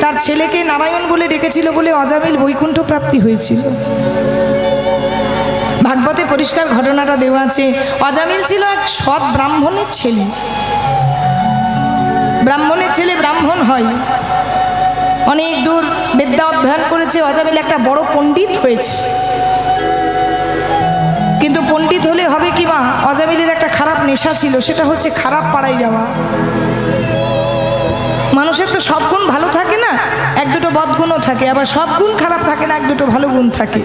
তার ছেলেকে নারায়ণ বলে ডেকেছিল বলে অজামিল বৈকুণ্ঠ প্রাপ্তি হয়েছিল। ভাগবতে পরিষ্কার ঘটনাটা দেওয়া আছে। অজামিল ছিল এক সৎ ব্রাহ্মণের ছেলে। ব্রাহ্মণের ছেলে ব্রাহ্মণ হয়, অনেক দূর বিদ্যা অধ্যয়ন করেছে। অজামিল একটা বড় পণ্ডিত হয়েছে, কিন্তু পণ্ডিত হলে হবে কি মা, অজামিলের একটা খারাপ নেশা ছিল, সেটা হচ্ছে খারাপ পাড়ায় যাওয়া। মানুষের তো সব গুণ ভালো থাকে না, এক দুটো বদগুণও থাকে, আবার সব গুণ খারাপ থাকে না, এক দুটো ভালো গুণ থাকে।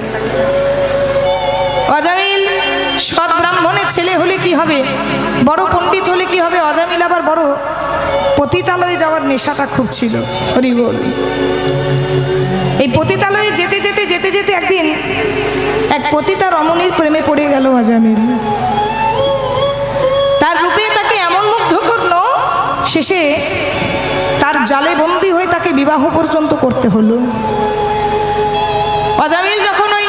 অজামিল সৎ ব্রাহ্মণের ছেলে হলে কি হবে, বড় পণ্ডিত হলে কি হবে, অজামিল আবার বড় পতিতালয়ে যাওয়ার নেশাটা খুব ছিল। হরি বল। এই পতিতালয়ে যেতে যেতে যেতে যেতে একদিন এক পতিতা রমণীর প্রেমে পড়ে গেল অজামিল। তার রূপে তাকে এমন মুগ্ধ করলো, শেষে তার জালে বন্দী হয়ে তাকে বিবাহ পর্যন্ত করতে হলো। অজামিল যখন ওই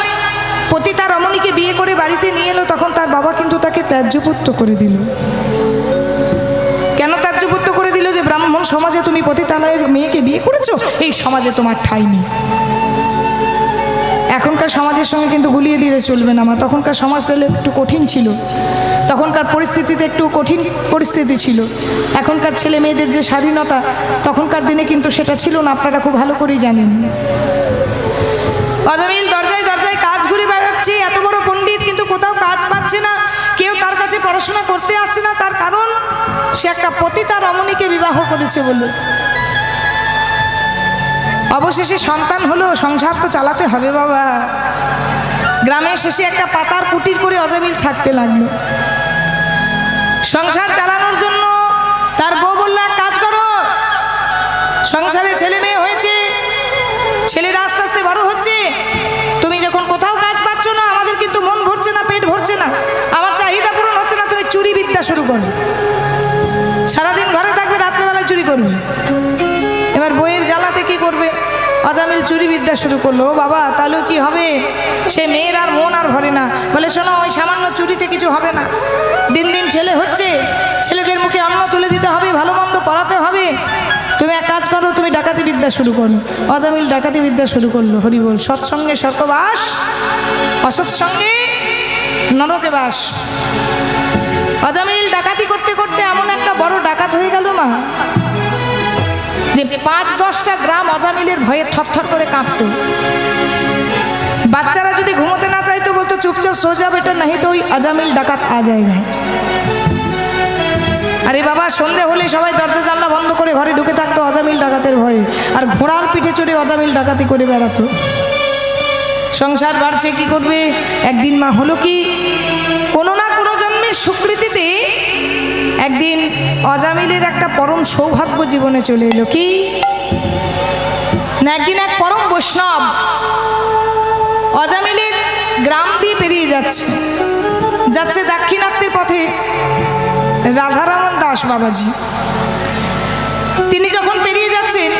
পতিতা রমণীকে বিয়ে করে বাড়িতে নিয়ে এলো, তখন তার বাবা কিন্তু তাকে ত্যায্যপুত্র করে দিল। কেন ত্যায্যপুত্র করে দিল? যে ব্রাহ্মণ সমাজে তুমি পতিতালয়ের মেয়েকে বিয়ে করেছো, এই সমাজে তোমার ঠাঁই নেই। এখনকার সমাজের সঙ্গে কিন্তু গুলিয়ে দিলে চলবে না মা। তখনকার সমাজটা একটু কঠিন ছিল, তখনকার পরিস্থিতিতে একটু কঠিন পরিস্থিতি ছিল। এখনকার ছেলে মেয়েদের যে স্বাধীনতা, তখনকার দিনে কিন্তু সেটা ছিল না, আপনারা খুব ভালো করেই জানেন। অজামিল দরজায় দরজায় কাজ ঘুরে বেড়াচ্ছে, এত বড় পণ্ডিত, কিন্তু কোথাও কাজ পাচ্ছে না, কেউ তার কাছে পড়াশোনা করতে আসছে না। তার কারণ সে একটা পতিতা রমণীকে বিবাহ করেছে বলে। অবশেষে সন্তান হলো, সংসার তো চালাতে হবে বাবা। গ্রামের শেষে একটা পাতার কুটির করে অজামিল থাকতে লাগলো। সংসার চালানোর জন্য তার বউ বলল, এক কাজ করো, সংসারে ছেলে মেয়ে হয়েছে, ছেলেরা আস্তে আস্তে বড় হচ্ছে, তুমি যখন কোথাও কাজ পাচ্ছ না, আমাদের কিন্তু মন ভরছে না, পেট ভরছে না, আমার চাহিদা পূরণ হচ্ছে না, তুমি চুরি বিদ্যা শুরু করো। সারাদিন ঘরে থাকবে, রাত্রেবেলায় চুরি করবে। এবার বইয়ের জ্বালাতে কি করবে, অজামিল চুরি বিদ্যা শুরু করলো। বাবা তাহলে কি হবে, সে মেয়ের আর মন আর ভরে না। বলে শোনো, ওই সামান্য চুরিতে কিছু হবে না, দিন দিন ছেলে হচ্ছে, ছেলেদের মুখে অন্ন তুলে দিতে হবে, ভালো মন্দ পড়াতে হবে, তুমি এক কাজ করো, তুমি ডাকাতি বিদ্যা শুরু করো। অজামিল ডাকাতি বিদ্যা শুরু করলো। হরি বল। সৎসঙ্গে স্বর্গবাস, অসৎসঙ্গে নরকে বাস। অজামিল ডাকাতি করতে করতে এমন একটা বড় ডাকাত হয়ে গেল মা, যে ৫-১০টা গ্রাম অজামিলের ভয়ে থরথর করে কাঁপত। বাচ্চারা যদি ঘুমোতে না চাইতো, বলতো চুপচাপ সোজা বেটা, নাহি তো ওই অজামিল ডাকাত আ যায়গা। আরে বাবা, সন্ধে হলে সবাই দরজা জানলা বন্ধ করে ঘরে ঢুকে থাকতো অজামিল ডাকাতের ভয়ে, আর ঘোড়ার পিঠে চড়ে অজামিল ডাকাতি করে বেড়াতো। সংসার বাড়ছে, কি করবে। একদিন মা হলো কি, কোনো না কোনো জন্মের স্বীকৃতিতে একদিন অজামিলের একটা পরম সৌভাগ্য জীবনে চলে এলো। কি না, একদিন এক পরম বৈষ্ণব অজামিলের গ্রাম দিয়ে পেরিয়ে যাচ্ছে দাক্ষিণাত্যের পথে রাধারমন দাস বাবাজি। তিনি যখন পেরিয়ে যাচ্ছেন,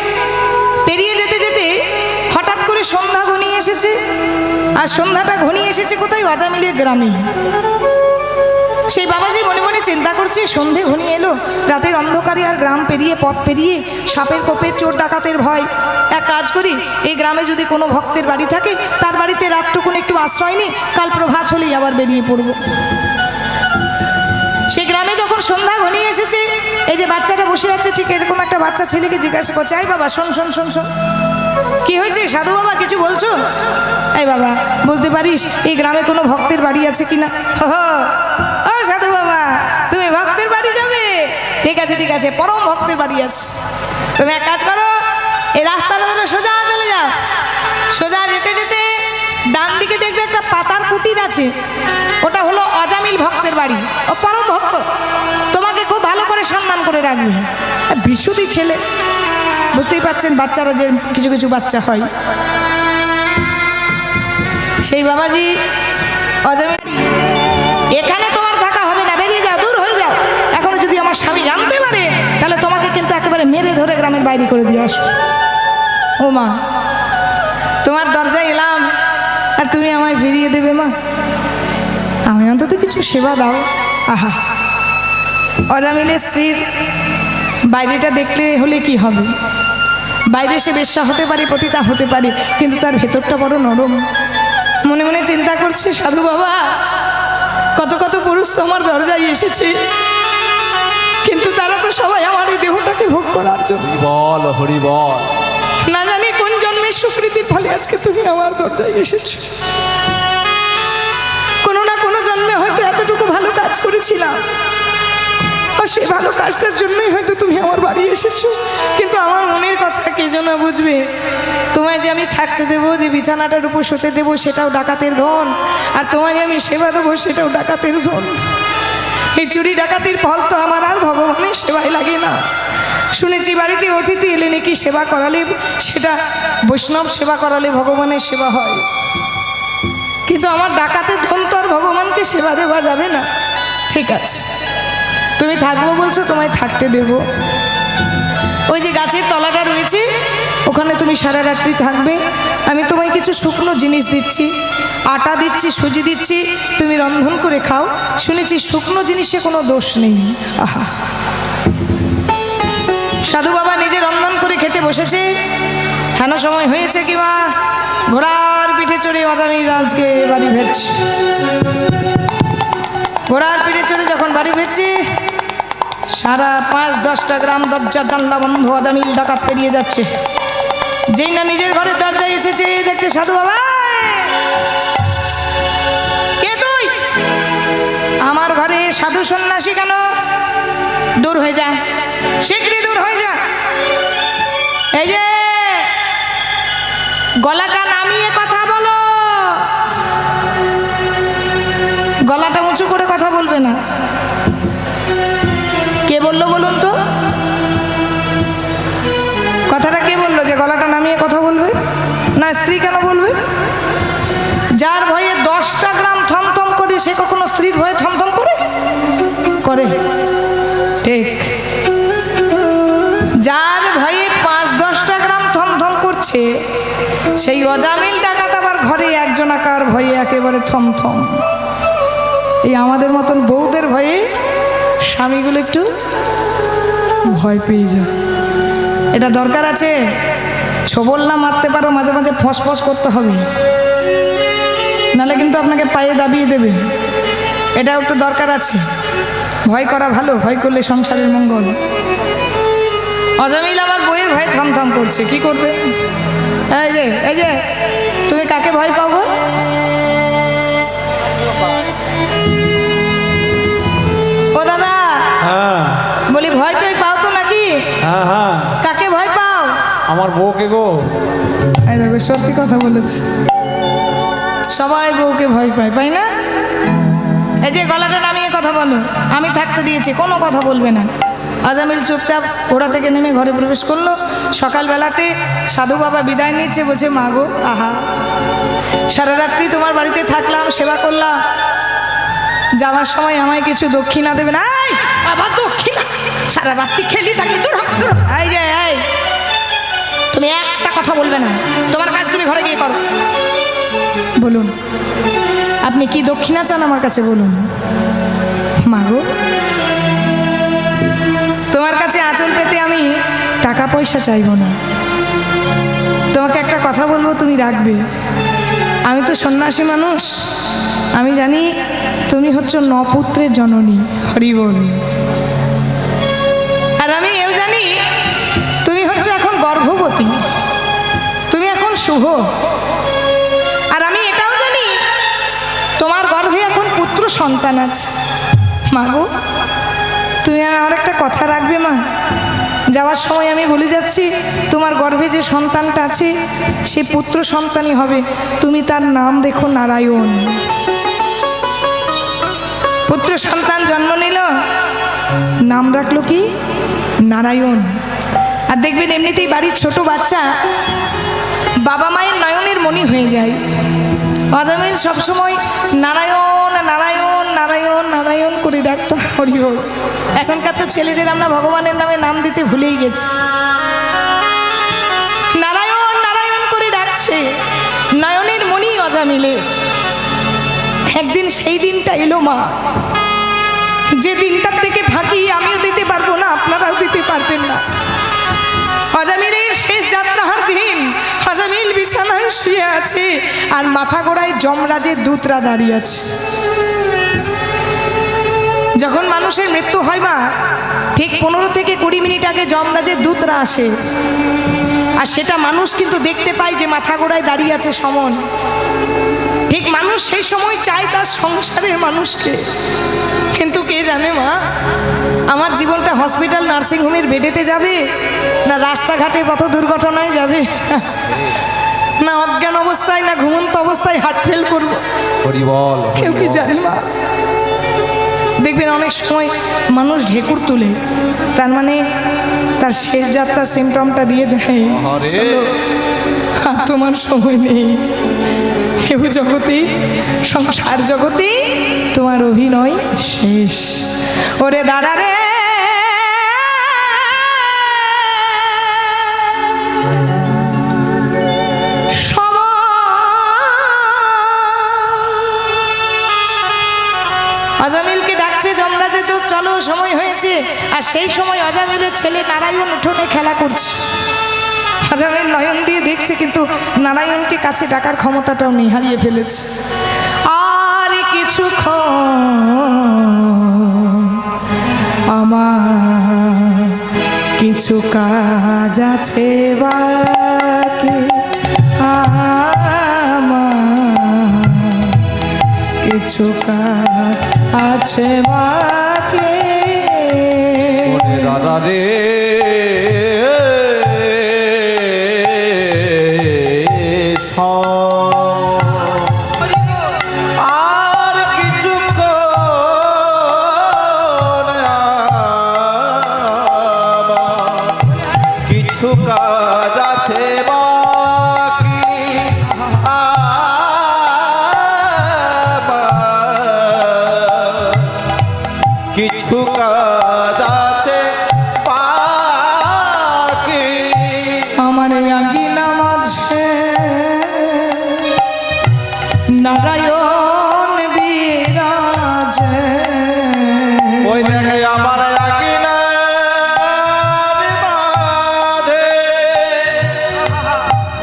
পেরিয়ে যেতে যেতে হঠাৎ করে সন্ধ্যা ঘনিয়ে এসেছে। আর সন্ধ্যাটা ঘনিয়ে এসেছে কোথায়, অজামিলের গ্রামে। সেই বাবাজি মনে মনে চিন্তা করছে, সন্ধে ঘনিয়ে এলো, রাতের অন্ধকারে আর গ্রাম পেরিয়ে, পথ পেরিয়ে সাপের কোপের, চোর ডাকাতের ভয়। এক কাজ করি, এই গ্রামে যদি কোনো ভক্তের বাড়ি থাকে, তার বাড়িতে রাতটুকুন একটু আশ্রয় নিই, কাল প্রভাত হলেই আবার বেরিয়ে পড়ব। সেই গ্রামে যখন সন্ধ্যা ঘনিয়ে এসেছে, এই যে বাচ্চাটা বসে আছে, ঠিক এরকম একটা বাচ্চা ছেলেকে জিজ্ঞাসা করছে, এই বাবা শোন শোন শোন শোন, কি হয়েছে সাধু বাবা, কিছু বলছো? এই বাবা, বলতে পারিস এই গ্রামে কোনো ভক্তের বাড়ি আছে কিনা? ও সাধু বাবা, তুমি ভক্তের বাড়ি যাবে? ঠিক আছে ঠিক আছে, পরম ভক্তের বাড়ি আছে। তুমি এক কাজ করো, এই রাস্তাটা সোজা চলে যাও, সোজা যেতে যেতে ডান দিকে দেখবে একটা পাতার কুটির আছে, ওটা হলো অজামিল ভক্তের বাড়ি। ও পরম ভক্ত, তোমাকে খুব ভালো করে সম্মান করে রাখবে। বিশুদ্ধি ছেলে, বুঝতেই পাচ্ছেন বাচ্চারা যে কিছু কিছু বাচ্চা হয়। সেই বাবাজি অজামিল, এখানে তোমার থাকা হবে না, বেরিয়ে যাও, দূর হয়ে যাও। এখনো যদি আমার স্বামী জানতে পারে তাহলে তোমাকে কিন্তু একেবারে মেরে ধরে গ্রামের বাইরে করে দিয়ে আসবো। ও মা, তোমার দরজায় এলাম আর তুমি আমায় ফিরিয়ে দেবে মা? আমি অন্তত কিছু সেবা দাও। আহা, অজামিলের স্ত্রীর বাইরেটা দেখলে হলে কি হবে? বাইরে সে বেশ্যা হতে পারে, পতিতা হতে পারে, কিন্তু তার ভেতরটা বড় নরম। মনে মনে চিন্তা করছে, সাধু বাবা, কত কত পুরুষ তো আমার দরজায় এসেছে, কিন্তু তারা তো সবাই আমার এই দেহটাকে ভোগ করার জন্য। বল হরি বল। না জানি কোন জন্মের সুকৃতির ফলে আজকে তুমি আমার দরজায় এসেছো। কোনো না কোনো জন্মে হয়তো এতটুকু ভালো কাজ করেছিলাম, আর সেই ভালো কাজটার জন্যই হয়তো তুমি আমার বাড়ি এসেছো। কিন্তু আমার মনের কথা কে যেন বুঝবে? তোমায় যে আমি থাকতে দেবো, যে বিছানাটার উপর শুতে দেবো, সেটাও ডাকাতের ধন, আর তোমায় যে আমি সেবা দেবো, সেটাও ডাকাতের ধন। এই চুরি ডাকাতির ফল তো আমার আর ভগবানের সেবায় লাগে না। শুনেছি বাড়িতে অতিথি এলে নাকি সেবা করালে, সেটা বৈষ্ণব সেবা করালে ভগবানের সেবা হয়, কিন্তু আমার ডাকাতের ধন তো আর ভগবানকে সেবা দেওয়া যাবে না। ঠিক আছে, তুমি থাকবো বলছো, তোমায় থাকতে দেব। ওই যে গাছের তলাটা রয়েছে, ওখানে তুমি সারা রাত্রি থাকবে। আমি তোমায় কিছু শুকনো জিনিস দিচ্ছি, আটা দিচ্ছি, সুজি দিচ্ছি, তুমি রন্ধন করে খাও। শুনেছি শুকনো জিনিসে কোনো দোষ নেই। আহা, সাধু বাবা নিজে রন্ধন করে খেতে বসেছে। হেন সময় হয়েছে কি মা, ঘোড়ার পিঠে চড়ে অজামিল আজকে বাড়ি ফিরছে। ঘোড়ার পিঠে চড়ে যখন বাড়ি ফিরছে, সারা 5-10টা গ্রাম দরজা জানলা বন্ধ, অজামিল ডাকাত পেরিয়ে যাচ্ছে। যেই না নিজের ঘরের দরজায় এসেছে, দেখছে সাধু বাবা। কে তুই? আমার ঘরে সাধু সন্ন্যাসী কেন? দূর হয়ে যা, শীঘ্রই দূর হয়ে যা। এই যে গলাটা নামিয়ে কথা বলো, গলাটা উঁচু করে কথা বলবে না। কে বললো বলুন তো? কথাটা কে বললো যে গলাটা নামিয়ে কথা বলবে? না, স্ত্রী কেন বলবে? যার ভয়ে 10টা গ্রাম থমথম করে, সে কখনো স্ত্রীর ভয়ে থমথম করে? করে, ঠিক। যার ভয়ে 5-10টা গ্রাম থমথম করছে, সেই অজামিল ডাকাত আবার ঘরে একজনাকার ভয়ে একেবারে থমথম। এই আমাদের মতন বউদের ভয়ে স্বামীগুলো একটু ভয় পেয়ে যায়। এটা দরকার আছে। ছোবল না মারতে পারো, মাঝে মাঝে ফসফস করতে হবে, নাহলে কিন্তু আপনাকে পায়ে দাবিয়ে দেবে। এটাও একটু দরকার আছে। ভয় করা ভালো, ভয় করলে সংসারের মঙ্গল। অজামিল আমার বইয়ের ভয়ে থমথম করছে, কি করবে? এই যে তুমি কাকে ভয় পাও গো? ও দাদা, হ্যাঁ বলি ভয় টয় পাও তো নাকি? হ্যাঁ হ্যাঁ, কাকে ভয় পাও? আমার বউকে গো। এই দেখো, সত্যি কথা বলেছে, সবাই বউকে ভয় পায়, পাই না? এই যে গলাটা নামিয়ে কথা বলো, আমি থাকতে দিয়েছি, কোনো কথা বলবে না। আজামিল চুপচাপ ঘোড়া থেকে নেমে ঘরে প্রবেশ করলো। সকালবেলাতে সাধু বাবা বিদায় নিচ্ছে, বলছে মা গো, আহা, সারা রাত্রি তোমার বাড়িতে থাকলাম, সেবা করলাম, যাওয়ার সময় আমায় কিছু দক্ষিণা দেবে না? আবার দক্ষিণা? সারা রাত্রি খেলি থাকি। এই যে এই, তুমি একটা কথা বলবে না, তোমার কাজ তুমি ঘরে গিয়ে করো। বলুন, আপনি কি দক্ষিণা চান আমার কাছে? বলুন মা গো, তোমার কাছে আঁচল পেতে আমি টাকা পয়সা চাইব না। তোমাকে একটা কথা বলবো, তুমি রাখবে। আমি তো সন্ন্যাসী মানুষ, আমি জানি তুমি হচ্ছে 9 পুত্রের জননী। হরি বল। আর আমি এও জানি তুমি হচ্ছে এখন গর্ভবতী, তুমি এখন শুভ। আর আমি এটাও জানি তোমার গর্ভে এখন পুত্র সন্তান আছে। মা গো, তুমি আমার একটা কথা রাখবে মা? যাওয়ার সময় আমি বলে যাচ্ছি, তোমার গর্ভে যে সন্তানটা আছে সে পুত্র সন্তানই হবে, তুমি তার নাম রেখো নারায়ণ। পুত্র সন্তান জন্ম নিল, নাম রাখলো কি? নারায়ণ। আর আর দেখবেন এমনিতেই বাড়ির ছোট বাচ্চা বাবা মায়ের নয়নের মণি হয়ে যায়। অজামিল সবসময় নারায়ণ নারায়ণ নারায়ণ নারায়ণ করে ডাকতো, হরি বল। এখনকার তো ছেলেদের আমরা ভগবানের নামে নাম দিতে ভুলেই গেছি। নারায়ণ নারায়ণ করে ডাকছে, নয়নের মণি অজামিলে। একদিন সেই দিনটা এলো মা, যে দিনটার থেকে ফাঁকি আমিও দিতে পারবো না, আপনারাও দিতে পারবেন না। অজামিলের শেষ যাত্রার দিন, অজামিল বিছানায় শুয়ে আছে আর মাথা গোড়ায় যমরাজের দূতরা দাঁড়িয়ে আছে। যখন মানুষের মৃত্যু হয় মা, ঠিক 15 থেকে 20 মিনিট আগে যমরাজের দূতরা আসে, আর সেটা মানুষ কিন্তু দেখতে পায় যে মাথা গোড়ায় দাঁড়িয়ে আছে সমন। ঠিক মানুষ সেই সময় চায় তার সংসারের মানুষকে, কিন্তু কে জানে মা, আমার জীবনটা হসপিটাল নার্সিংহোমের বেডেতে যাবে, না রাস্তাঘাটে পথ দুর্ঘটনায় যাবে, না অজ্ঞান অবস্থায়, না ঘুমন্ত অবস্থায় হার্ট ফেল করবো, হরি বল। কেউ কি জানে মা? দেখবেন অনেক সময় মানুষ ঢেকুর তুলে, তার মানে তার শেষ যাত্রার সিমটমটা দিয়ে দেয়, আরে। চলো আর তোমার সময় নেই, হেউ জগতে, সংসার জগতে তোমার অভিনয় শেষ। ওরে দাদা রে, অজামিলকে ডাকছে যমরাজে, তো চলো সময় হয়েছে। আর সেই সময় অজামিলের ছেলে নারায়ণ উঠোনে খেলা করছে। অজামিল নয়ন দিয়ে দেখছে, কিন্তু নারায়ণকে কাছে ডাকার ক্ষমতাটাও নেই, হারিয়ে ফেলেছে। আর কিছুক্ষণ আমার কিছু কাজ আছে বাকি, আমার কিছু কাজ আছে বাকি। ওরে দাদা রে, আর কিছুক্ষণ আমার কিছু কাজ আছে বাকি, কিছু কাজ আছে বাকি। আমার আঙ্গিনা মাঝে নারায়ণ বিরাজে, ওই দেখে আমার আকিনার মাঝে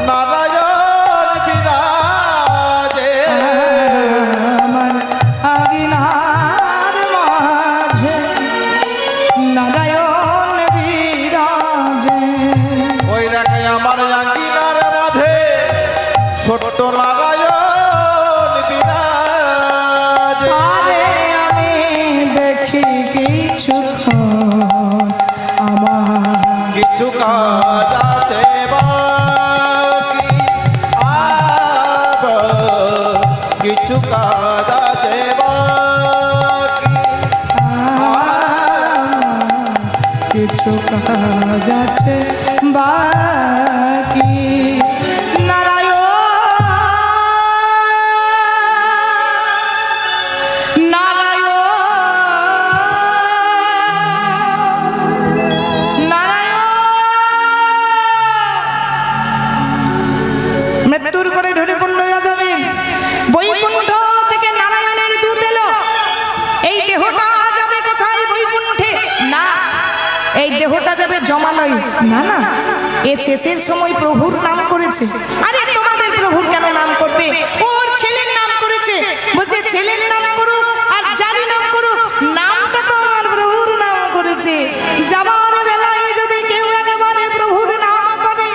নারায়ণ বিরাজে। আমার আঙ্গিনার মাঝে নারায়ণ বিরাজে। ওই দেখে আমার আকিনার মাঝে ছোট্ট নারায়ণ বিরাজে। আরে আমি দেখি কিছুক্ষণ আমার কিছু কাজ আছে বাকি, আবার কিছু কাজ আছে বাকি। কিছু কাজ আছে বাকি। মৃত্যুর করে ঢলে পড়ল অজামিল। বৈকুণ্ঠ থেকে নারায়ণের দূত এলো। এই দেহটা যাবে কোথায়? বৈকুণ্ঠে না, এই দেহটা যাবে জমালয়ে। না না, এ শেষের সময় প্রভুর নাম করেছে। আরে তোমাদের প্রভুর কেন নাম করবে? ওর ছেলের নাম করেছে। বলছে ছেলের নাম করুক আর যারই নাম করুক, নামটা তো আমার প্রভুর নাম করেছে। যাবার বেলায় যদি কেউ একেবারে প্রভুর নাম করে,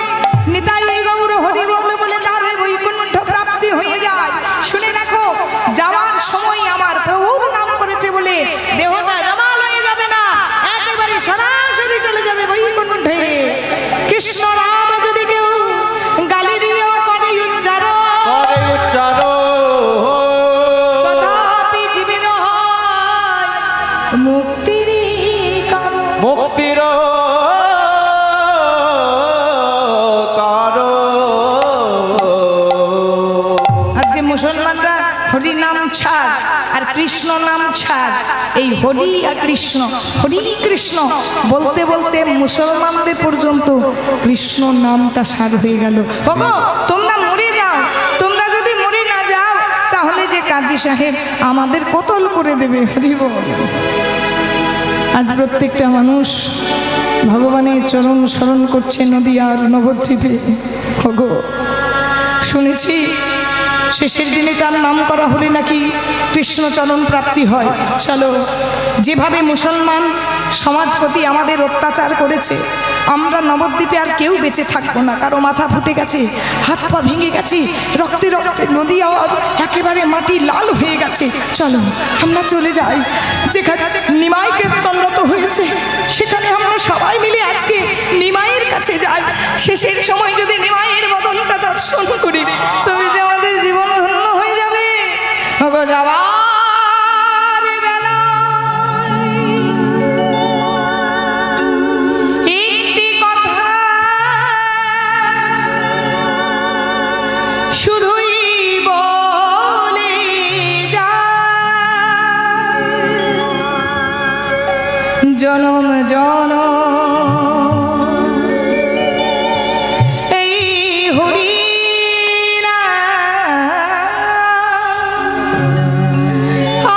নিতাই গৌর হরি বল বলে তার বৈকুণ্ঠ প্রাপ্তি হয়ে যায়। শুনে রাখো, যাওয়ার সময় আমার প্রভুর নাম করেছে বলে দেহটা জমালয়ে যাবে না, একেবারে সরাসরি চলে যাবে বৈকুণ্ঠে। কৃষ্ণ নাম যদি কেউ গালি দিয়েও করে উচ্চারণ, হরি নাম ছাড় আর কৃষ্ণ নাম ছাড়। এই হরি আর কৃষ্ণ, হরি কৃষ্ণ বলতে বলতে মুসলমানদের পর্যন্ত কৃষ্ণ নামটা সার হয়ে গেল। ওগো তোমরা মরে যাও, তোমরা যদি মরে না যাও তাহলে যে কাজী সাহেব আমাদের কতল করে দেবে। হরি বল। আজ প্রত্যেকটা মানুষ ভগবানের চরণ স্মরণ করছে নদিয়ার নবদ্বীপে। ওগো শুনেছি শেষের দিনে তার নাম করা হলে নাকি কৃষ্ণচরণ প্রাপ্তি হয়। চলো, যেভাবে মুসলমান সমাজ প্রতি আমাদের অত্যাচার করেছে, আমরা নবদ্বীপে আর কেউ বেঁচে থাকবো না। কারো মাথা ফুটে গেছে, হাত পা ভেঙে গেছে, রক্তে রক্তে নদী আর একেবারে মাটি লাল হয়ে গেছে। চলো আমরা চলে যাই, যেখানে নিমাই কীর্তনরত হয়েছে সেখানে আমরা সবাই মিলে আজকে নিমাইয়ের কাছে যাই। শেষের সময় যদি নিমাইয়ের বদনটা দর্শন করি তবে যে আমাদের জীবন ধন্য হয়ে যাবে। ওগো যাবার বেলায় একটি কথা শুধুই বলে যায়, জনম জনম এই হরি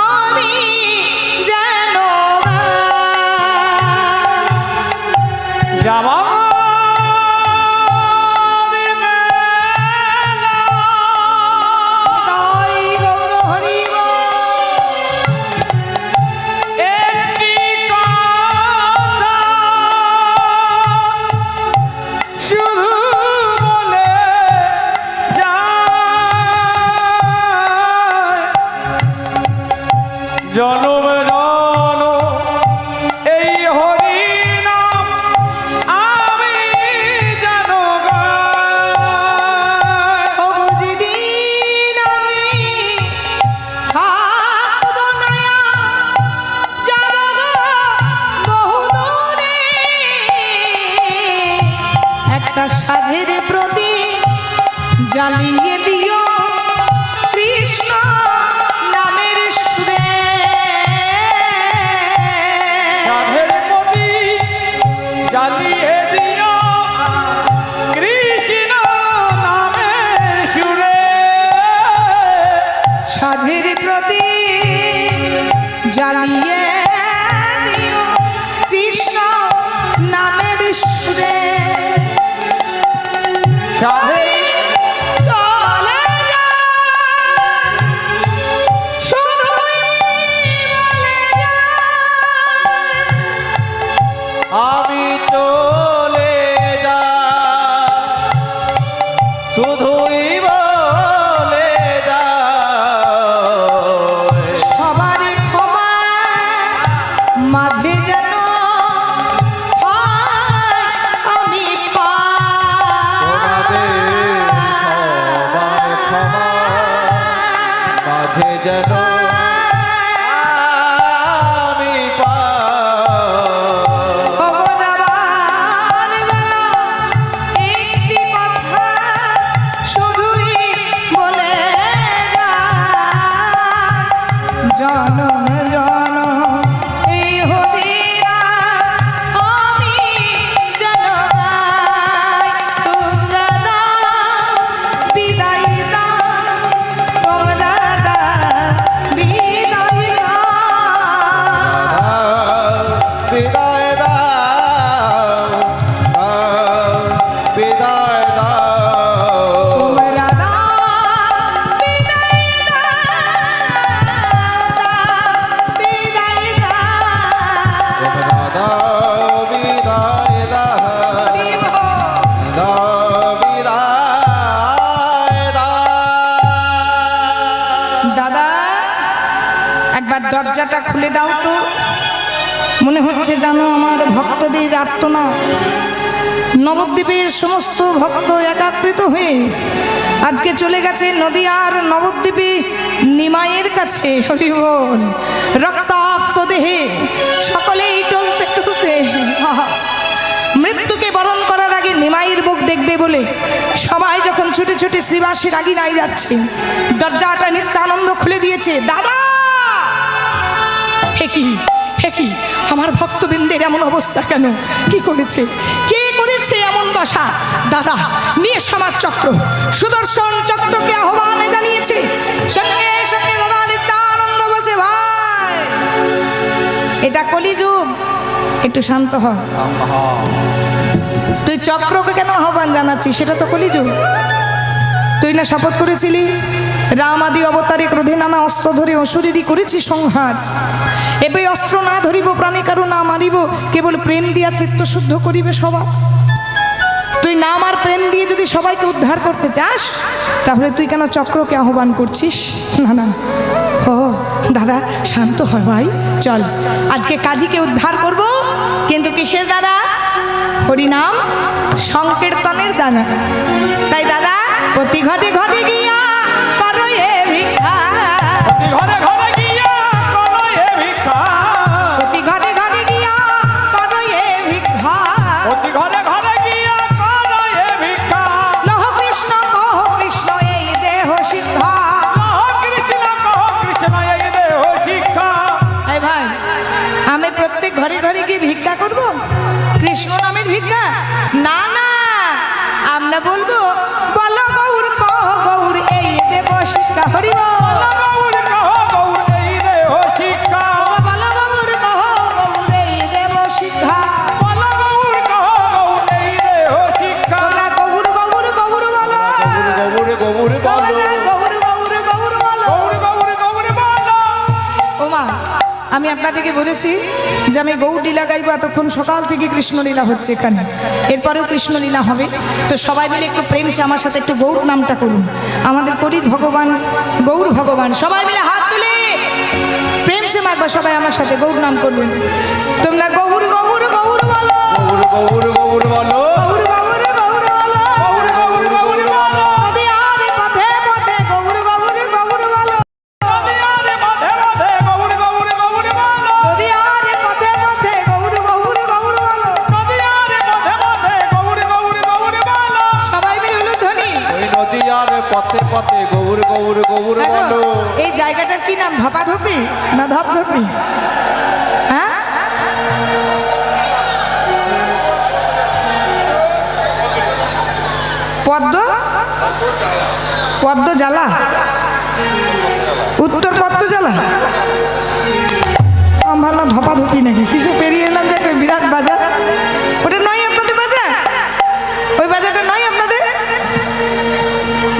আমি যেন যাবার তাই গৌর হরি বল। একটি কথা শুধু বলে যায়, জনম জনম এই হরি নাম আমি যেন গাই। ওগো যেদিন আমি থাকব না, যাব গো বহুদূরে, একটা সাজের প্রদীপ জ্বালিয়ে দিও কৃষ্ণ নামের সুরে। সাধের প্রদীপ জ্বালিয়ে দিও কৃষ্ণ নামের সুরে। সাজের প্রদীপ জ্বালিয়ে দিও কৃষ্ণ নামের সুরে। সাধের চলে যায়, শুধুই বলে যায়, আমি চলে যাই, শুধুই বলে যাই, সবার ক্ষমা মাঝে যেন ঠাঁই আমি তোমাদের সবার ক্ষমা মাঝে যেন আমি পাই। ওগো যাবার বেলা একটি কথা শুধুই বলে যায়, জনম জনম এই হরিরা আমি যেন গাই। তোমরা দাও বিদায় দাও, তোমরা দাও বিদায় দাও। বিদায় দাও, বিদায় দাও, তোমরা দাও বিদায় দাও, বিদায় দাও। দাও বিদায় দাও, হরি বল। দাও বিদায় দাও। দাদা একবার দরজাটা খুলে দাও তো, মনে হচ্ছে জানো আমার ভক্তদের আর্তনাদ। নবদ্বীপের সমস্ত ভক্ত একাত্রিত হয়ে আজকে চলে গেছে নদিয়ার নবদ্বীপে নিমাইয়ের কাছে। হরি বল। রক্তাক্ত দেহে সকলেই টলতে টলতে মৃত্যুকে বরণ করার আগে নিমাইয়ের মুখ দেখবে বলে সবাই যখন ছুটে ছুটে শ্রীবাসের আগিনায় যাচ্ছে। দরজাটা নিত্যানন্দ খুলে দিয়েছে। দাদা, হে কি, হে কি, আমার ভক্তবৃন্দের এমন অবস্থা কেন? কি করেছে, কে করেছে এমন দশা? দাদা, নিয়ে সমাজ চক্র, সুদর্শন চক্রকে আহ্বানে জানিয়েছে। সঙ্গে সঙ্গে দাদা নিত্যানন্দ বলছে, ভাই এটা কলিযুগ, একটু শান্ত হ। তুই চক্রকে কেন আহ্বান জানাচ্ছিস? সেটা তো কলিযুগ। তুই না শপথ করেছিলি রাম আদি অবতারে ক্রোধে নানা অস্ত্র ধরে অসুরেরই করেছি সংহার। এবে অস্ত্র না ধরিব, প্রাণে কারো না মারিব, কেবল প্রেম দিয়া চিত্ত শুদ্ধ করিবে সবার। তুই নাম আর প্রেম দিয়ে যদি সবাইকে উদ্ধার করতে চাস, তাহলে তুই কেন চক্রকে আহ্বান করছিস? না না, ও দাদা শান্ত হয় ভাই, চল আজকে কাজীকে উদ্ধার করব, কিন্তু কিসের দ্বারা? হরিনাম সংকীর্তনের দ্বারা। তাই দাদা প্রতি ঘটে ঘটে গিয়া করো এ ভিক্ষা, ঘরে ঘরে গিয়া করো এ ভিক্ষা, প্রতি ঘটে ঘটে গিয়া করো এ ভিক্ষা। অতি ঘরে ঘরে গিয়া করো এ ভিক্ষা। লহ কৃষ্ণ কহ কৃষ্ণ এই দেহ শিক্ষা। কৃষ্ণ কহ কৃষ্ণ এই দেহ শিক্ষা। এই ভাই, আমি প্রত্যেক ঘরে ঘরে গিয়ে ভিক্ষা করব? কৃষ্ণ নামের ভিক্ষা? না না, আমরা বলবো বল গৌর কহ গৌর এই দেব শিক্ষা। হরিব গৌর কহ গৌর এই দেহ শিক্ষা। বল গৌর কহ গৌর এই দেব শিক্ষা। বল গৌর কহ গৌর এই দেহ শিক্ষা। তোমরা গৌর গৌর গৌর বলো, গৌর গৌর তোমরা বলো, গৌর গৌর গৌর বলো। গৌর গৌর গৌর বলো। ওমা, আমি আপনাদেরকে বলেছি যে আমি গৌরলীলা গাইব, এতক্ষণ সকাল থেকে কৃষ্ণলীলা হচ্ছে এখানে, এরপরেও কৃষ্ণলীলা হবে। তো সবাই মিলে একটু প্রেম সে আমার সাথে একটু গৌর নামটা করুন। আমাদের করির ভগবান গৌর ভগবান। সবাই মিলে হাত তুলে প্রেম সে মাগবা, সবাই আমার সাথে গৌর নাম করবেন। তোমরা গৌর গৌর গৌর বলো, গৌর গৌর বলো, গৌর গৌর গৌর বলো। গৌর গৌর গৌর বলো। নদী আর পথে পথে গৌর গৌর গৌর বলো। নদিয়ারে মাঝে মাঝে গৌর গৌর গৌর বলো। নদী আর পথে পথে গৌর গৌর গৌর বলো। নদিয়ারে মাঝে মাঝে গৌর গৌর গৌর বলো। সবাই মিলে হলো ধ্বনি। ওই নদী আর পথে পথে গৌর গৌর গৌর বলো। এই জায়গাটার কি নাম? ধপাধপি না ধপধপি? হ্যাঁ, পদ্ম পদ্ম জ্বালা, উত্তর পদ্ম জ্বালা। আমার না ধপাধপি নাকি কিছু পেরিয়ে এলাম যে একটা বিরাট বাজার। ওটা নয় আপনাদের বাজার? ওই বাজারটা নয় আপনাদের?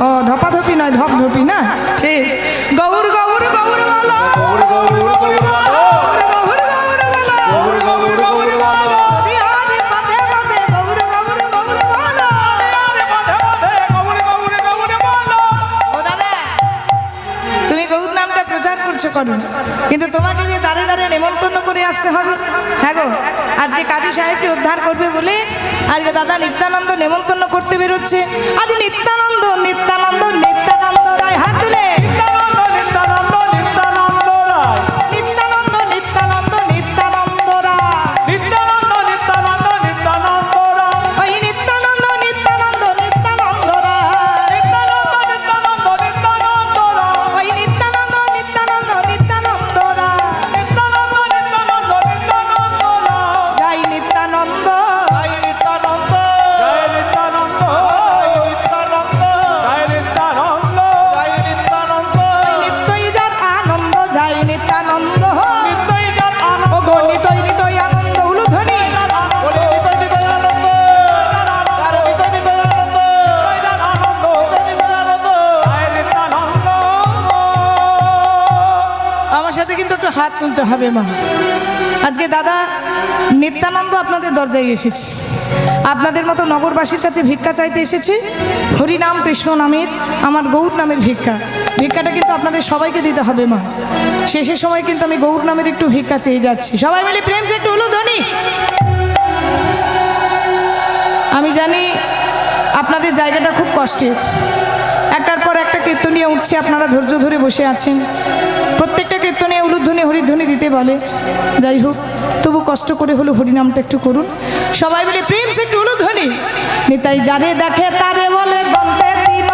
ও ধপাধপি নয়, ধপধপি না? ঠিক। গৌর গৌর গৌর বলো, গৌর গৌর গৌর বলো, গৌর গৌর বলো। গৌর গৌর গৌর বলো। বিহারে পথে পথে গৌর গৌর গৌর বলো। নদিয়ারে মাঝে মাঝে গৌর গৌর গৌর বলো। ও দাদা, তুমি গৌর নামটা প্রচার করছো করো, কিন্তু তোমাকে যে দাঁড়ে দাঁড়ে নেমন্তন্ন করে আসতে হবে। হ্যাঁ গো, আজকে কাজী সাহেবকে উদ্ধার করবে বলে আজকে দাদা নিত্যানন্দ নেমন্তন্ন করতে বেরোচ্ছে। আজ নিত্যানন্দ নিত্যানন্দ নিত্যানন্দ রায়, হাত তুলে নিত্যানন্দ নিত্যানন্দ নিত্যানন্দ রায়। নিত্যানন্দ নিত্যানন্দ নিত্যানন্দ রায়। নিত্যানন্দ নিত্যানন্দ নিত্যানন্দ রায়। ওই নিত্যানন্দ নিত্যানন্দ নিত্যানন্দ রায়। নিত্যানন্দ নিত্যানন্দ নিত্যানন্দ রায়। ওই নিত্যানন্দ নিত্যানন্দ নিত্যানন্দ রায়। নিত্যানন্দ নিত্যানন্দ নিত্যানন্দ রায়। জয় নিত্যানন্দ, জয় নিত্যানন্দ, জয় নিত্যানন্দ, জয় নিত্যানন্দ, জয় নিত্যানন্দ, জয় নিত্যানন্দ। নিত্যই যার আনন্দ, জয় নিত্যানন্দ। নিত্যই যার আনন্দ। ও গো নিতই নিতই আনন্দ উলুধ্বনি। বলে নিতাই নিতাই আনন্দ, তার নিতাই নিতাই আনন্দ, নিত্যই যার আনন্দ। নিতাই নিতাই আনন্দ। জয় নিত্যানন্দ। আমার সাথে কিন্তু একটু হাত তুলতে হবে মা। আজকে দাদা নিত্যানন্দ আপনাদের দরজায় এসেছে, আপনাদের মতো নগরবাসীর কাছে ভিক্ষা চাইতে এসেছে। হরিনাম কৃষ্ণ নামের, আমার গৌর নামের ভিক্ষা। ভিক্ষাটা কিন্তু আপনাদের সবাইকে দিতে হবে মা। শেষের সময় কিন্তু আমি গৌর নামের একটু ভিক্ষা চেয়ে যাচ্ছি। সবাই মিলে প্রেম সে একটু উলুধ্বনি। আমি জানি আপনাদের জায়গাটা খুব কষ্টের, একটার পর একটা কীর্তনীয় উঠছে, আপনারা ধৈর্য ধরে বসে আছেন। প্রত্যেকটা কীর্তনে উলুধ্বনি হরিধ্বনি দিতে বলে, যাই হোক তবু কষ্ট করে হলো হরিনামটা একটু করুন। সবাই মিলে প্রেম সে একটু উলুধ্বনি। নিতাই যারে দেখে তারে বলে গন্তে তিন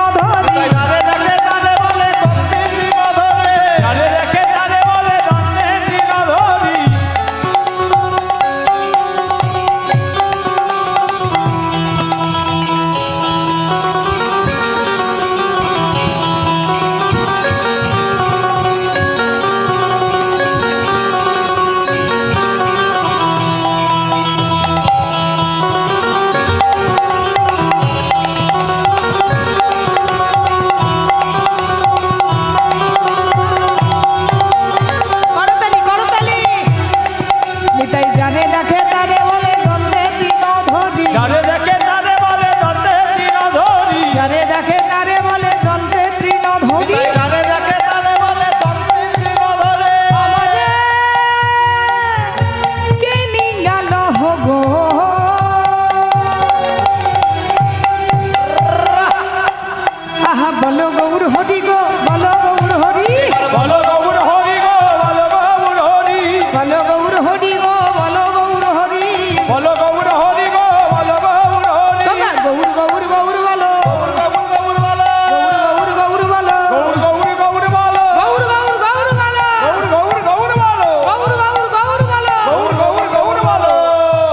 বলো গৌর হরি গো বলো গৌর হরি বলো গৌর হরি গো বলো গৌর হরি বলো গৌর হরি গো বলো গৌর হরি বলো গৌর হরি গো বলো গৌর হরি তোমরা গৌর গৌর গৌর বলো গৌর গৌর গৌর বলো গৌর গৌর বলো গৌর গৌর গৌর বলো গৌর গৌর গৌর বলো গৌর গৌর গৌর বলো গৌর গৌর গৌর বলো গৌর গৌর গৌর বলো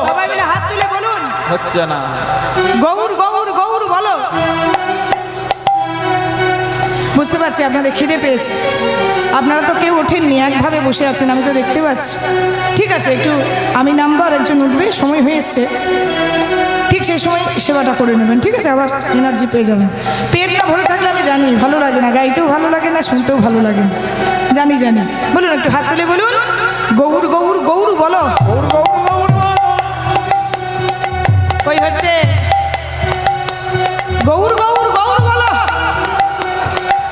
সবাই মিলে হাত তুলে বলুন হচ্ছে না। গৌর গৌর গৌর বলো। বুঝতে পারছি আপনাদের খিদে পেয়েছে, আপনারা তো কেউ ওঠেননি, একভাবে বসে আছেন, আমি তো দেখতে পাচ্ছি। ঠিক আছে, একটু আমি নাম্বার একজন উঠবে, সময় হয়ে এসছে, ঠিক সেই সময় সেবাটা করে নেবেন, ঠিক আছে? আবার এনার্জি পেয়ে যাবেন। পেট না ভরে থাকলে আমি জানি ভালো লাগে না, গাইতেও ভালো লাগে না, শুনতেও ভালো লাগে না, জানি জানি। বলুন একটু হাত তুলে বলুন গৌর গৌর গৌর বলো। গৌর গৌর গৌর বলো কই হচ্ছে গৌর গৌর গৌর বলো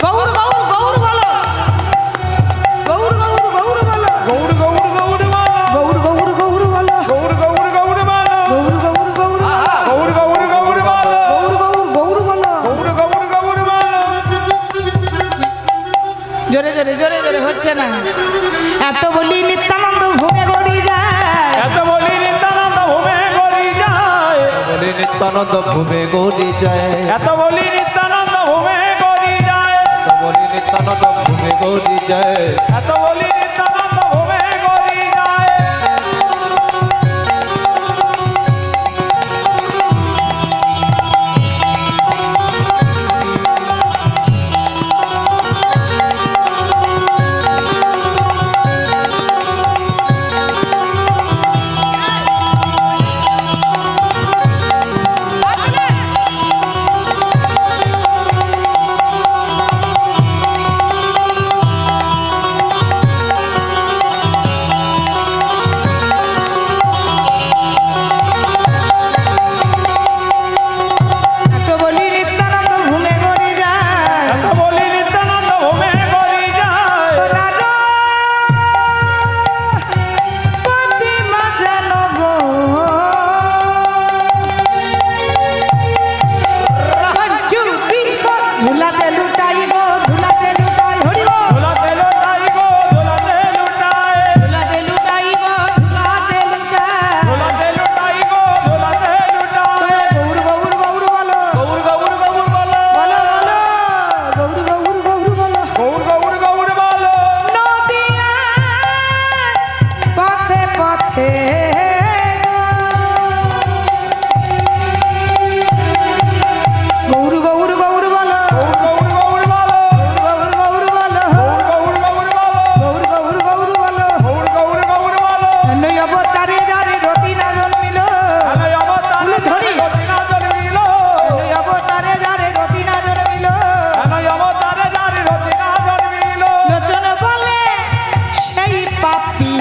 গৌর গৌর গৌর বলো গৌর গৌর গৌর বলো গৌর গৌর গৌর বলো গৌর গৌর গৌর বলো গৌর গৌর গৌর বলো গৌর গৌর গৌর গৌর গৌর গৌর বলো গৌর গৌর গৌর বলো গৌর গৌর গৌর বলো জোরে জোরে জোরে জোরে হচ্ছে না। এত বলি নিত্যানন্দ ভূমে গড়ি যায়, এত বলি নিত্যানন্দ ভূমে গড়ি যায় বলি নিত্যানন্দ ভূমে গড়ি যায়, এত বলি নিত্যানন্দ ভূমে গড়ি যায় বলি নিত্যানন্দ ভূমে গড়ি যায়। এত বলি নিত্যানন্দ ভূমে গড়ি যায় এত বলি নিত্যানন্দ ভূমে গড়ি যায়। এত বলি নিত্যানন্দ ভূমে গড়ি যায় সোনারো প্রতিমা যেন গো যদি গো ধুলাতে লুটাই গো ধুলাতে লুটাই হরি গো ধুলাতে লুটাই গো ধুলাতে লুটাই ধুলাতে লুটাই গো ধুলাতে লুটাই ধুলাতে লুটাই গো ধুলাতে লুটাই তোমরা গৌর গৌর গৌর বলো গৌর গৌর গৌর বলো বলো বলো গৌর গৌর গৌর বলো গৌর গৌর গৌর বলো নদিয়া পথে পথে গৌর গৌর গৌর বলো গৌর গৌর বলো গৌর গৌর বলো গৌর গৌর বলো গৌর গৌর বলো গৌর গৌর গৌর বলো নই অবতারে যারে রতি না জন্মিল আলো অবতারে ধরি। রতি না জন্মিল নই অবতারে যারে রতি না জন্মিল আলো অবতারে যারে রতি না জন্মিল লোচন বলে সেই পাপী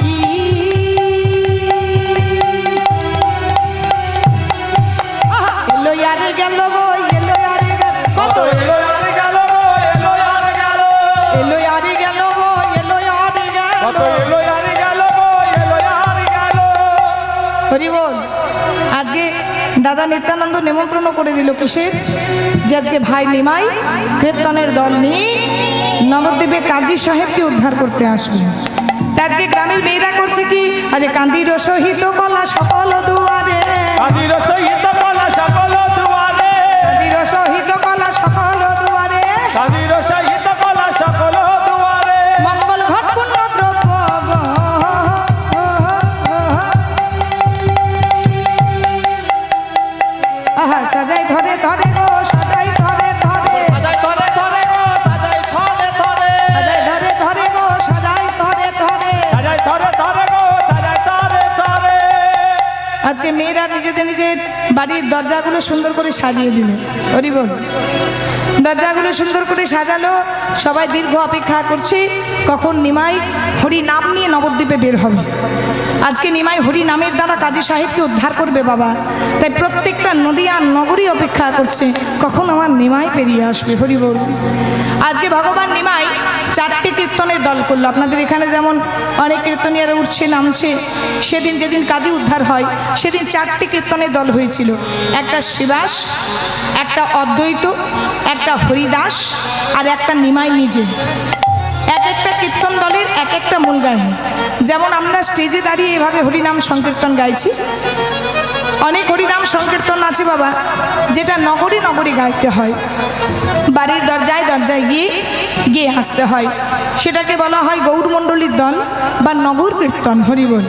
এলো আরে গেল গো এলো আরে গেল কত এলো আর গেল গো এলো আর গেল এলো আরে গেল গো এলো আরে কত গেল এলো আর গেল গো এলো আর গেল হরি বল। আজকে দাদা নিত্যানন্দ নিমন্ত্রণ করে দিল কিসের, যে আজকে ভাই নিমাই কীর্তনের দল নিয়ে নবদ্বীপে কাজী সাহেবকে উদ্ধার করতে আসবে। তা আজকে গ্রামের মেয়েরা করছে কি, আজ কান্দির সহিত কলা সকল দুয়ারে, কাদির সহিত কলা সকল দুয়ারে কান্দির সহিত কলা সকল দুয়ারে, কাদির সহিত কলা সকল দুয়ারে মঙ্গল ঘট পুণ্য দ্রব্য গো। আহা সাজাই ধরে ধরে গো সাজাই ধরে ধরে সাজাই ধরে ধরে গো সাজাই ধরে ধরে সাজাই ধরে ধরে গো সাজাই ধরে ধরে। সাজাই ধরে ধরে গো সাজাই ধরে ধরে আজকে মেয়েরা নিজেদের নিজের বাড়ির দরজাগুলো সুন্দর করে সাজিয়ে দিল। হরি বল। দরজাগুলো সুন্দর করে সাজালো, সবাই দীর্ঘ অপেক্ষা করছে কখন নিমাই হরি নাম নিয়ে নবদ্বীপে বের হবে। আজকে নিমাই হরি নামের দ্বারা কাজী সাহেবকে উদ্ধার করবে বাবা। তাই প্রত্যেকটা নদী আর নগরী অপেক্ষা করছে কখন আমার নিমাই পেরিয়ে আসবে। হরি বল। আজকে ভগবান নিমাই 4টে কীর্তনের দল করলো। আপনাদের এখানে যেমন অনেক কীর্তনীয়ারা উঠছে নামছে, সেদিন যেদিন কাজী উদ্ধার হয় সেদিন 4টে কীর্তনের দল হয়েছিল। একটা শ্রীবাস, একটা অদ্বৈত, একটা হরিদাস আর একটা নিমাই নিজে। এক একটা কীর্তন দলের এক একটা মূল গায়ন। যেমন আমরা স্টেজে দাঁড়িয়ে এভাবে হরিনাম সংকীর্তন গাইছি, অনেক হরিনাম সংকীর্তন আছে বাবা যেটা নগরী নগরী গাইতে হয়, বাড়ির দরজায় দরজায় গিয়ে গিয়ে আসতে হয়। সেটাকে বলা হয় গৌরমণ্ডলীর দল বা নগর কীর্তন। হরিবল।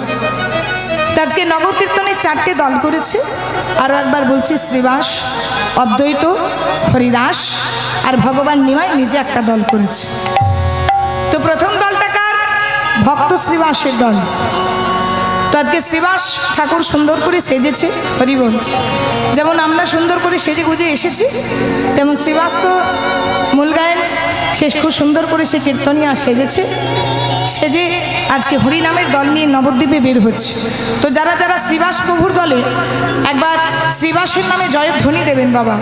আজকে নগর কীর্তনের 4টে দল করেছে। আরও একবার বলছি, শ্রীবাস, অদ্বৈত, হরিদাস আর ভগবান নিমাই নিজে একটা দল করেছে। তো প্রথম দলটা কার? ভক্ত শ্রীবাসের দল। তো আজকে শ্রীবাস ঠাকুর সুন্দর করে সেজেছে। হরিবল। যেমন আমরা সুন্দর করে সেজে গুজে এসেছি, তেমন শ্রীবাস তো মূল গায়েন সে খুব সুন্দর করে সে কীর্তনিয়া সেজেছে। সেজে আজকে হরিনামের দল নিয়ে নবদ্বীপে বের হচ্ছে। তো যারা যারা শ্রীবাস প্রভুর দলে একবার শ্রীবাসের নামে জয়ধ্বনি দেবেন বাবা।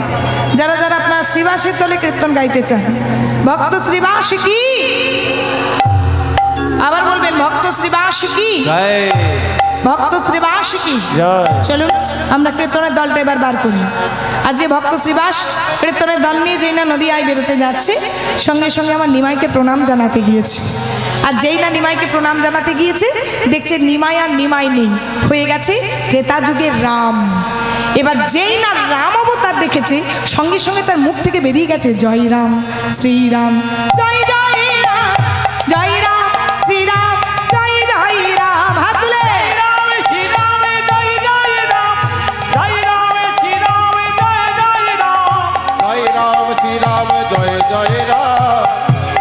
যারা যারা আপনার শ্রীবাসের দলে কীর্তন গাইতে চান, ভক্ত শ্রীবাস কি, আবার বলবেন ভক্ত শ্রীবাস কি, ভক্ত শ্রীবাস কি। চলুন আমরা কীর্তনের দলটা এবার বার করি। আজকে ভক্ত শ্রীবাস কীর্তনের দল নিয়ে যেই না নদীয়ায় বেরোতে যাচ্ছে, সঙ্গে সঙ্গে আমার নিমাইকে প্রণাম জানাতে গিয়েছে। আর যেই না নিমাইকে প্রণাম জানাতে গিয়েছে, দেখছে নিমাই আর নিমাই নেই, হয়ে গেছে ত্রেতা যুগের রাম। এবার যেই না রাম অবতার দেখেছে, সঙ্গে সঙ্গে তার মুখ থেকে বেরিয়ে গেছে জয় রাম শ্রীরাম, জয় জয় রাম, জয় রাম শ্রীরাম, জয় জয় রাম। হাত তুলে श्री राम जय जय राम,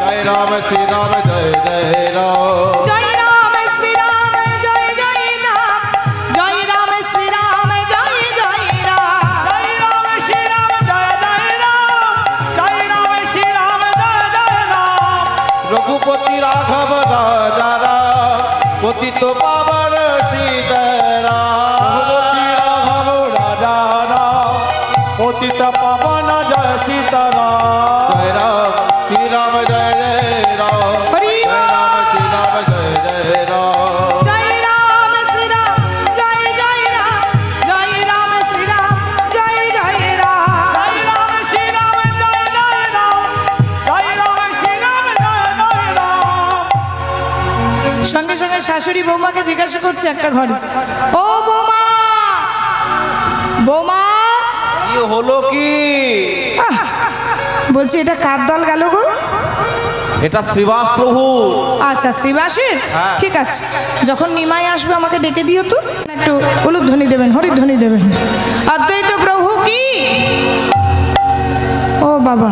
जय राम श्री राम जय जय राम। জয় রাম শ্রীরাম, জয় জয় রাম, জয় রাম শ্রীরাম, জয় জয় রাম। रघुपति राघव राजा राम, पतित पावन सीताराम। पतित पावन जय सीताराम। जय राम श्री राम जय जय राम, हरि जय राम श्री राम जय जय राम। জয় রাম শ্রীরাম, জয় জয় রাম, জয় রাম শ্রীরাম, জয় জয় রাম। সঙ্গে সঙ্গে শাশুড়ি বৌমাকে জিজ্ঞাসা করছে একটা ঘরে, ও বৌমা, বৌমা, কি হলো কি? বলছে এটা কার দল গেল গো? এটা শ্রীবাস প্রভু। আচ্ছা শ্রীবাসের, হ্যাঁ। ঠিক আছে। যখন নিমাই আসবে আমাকে ডেকে দিও তো, একটু উলুধ্বনি দেবেন, হরিধ্বনি দেবেন। অদ্বৈত প্রভু কি। ও বাবা,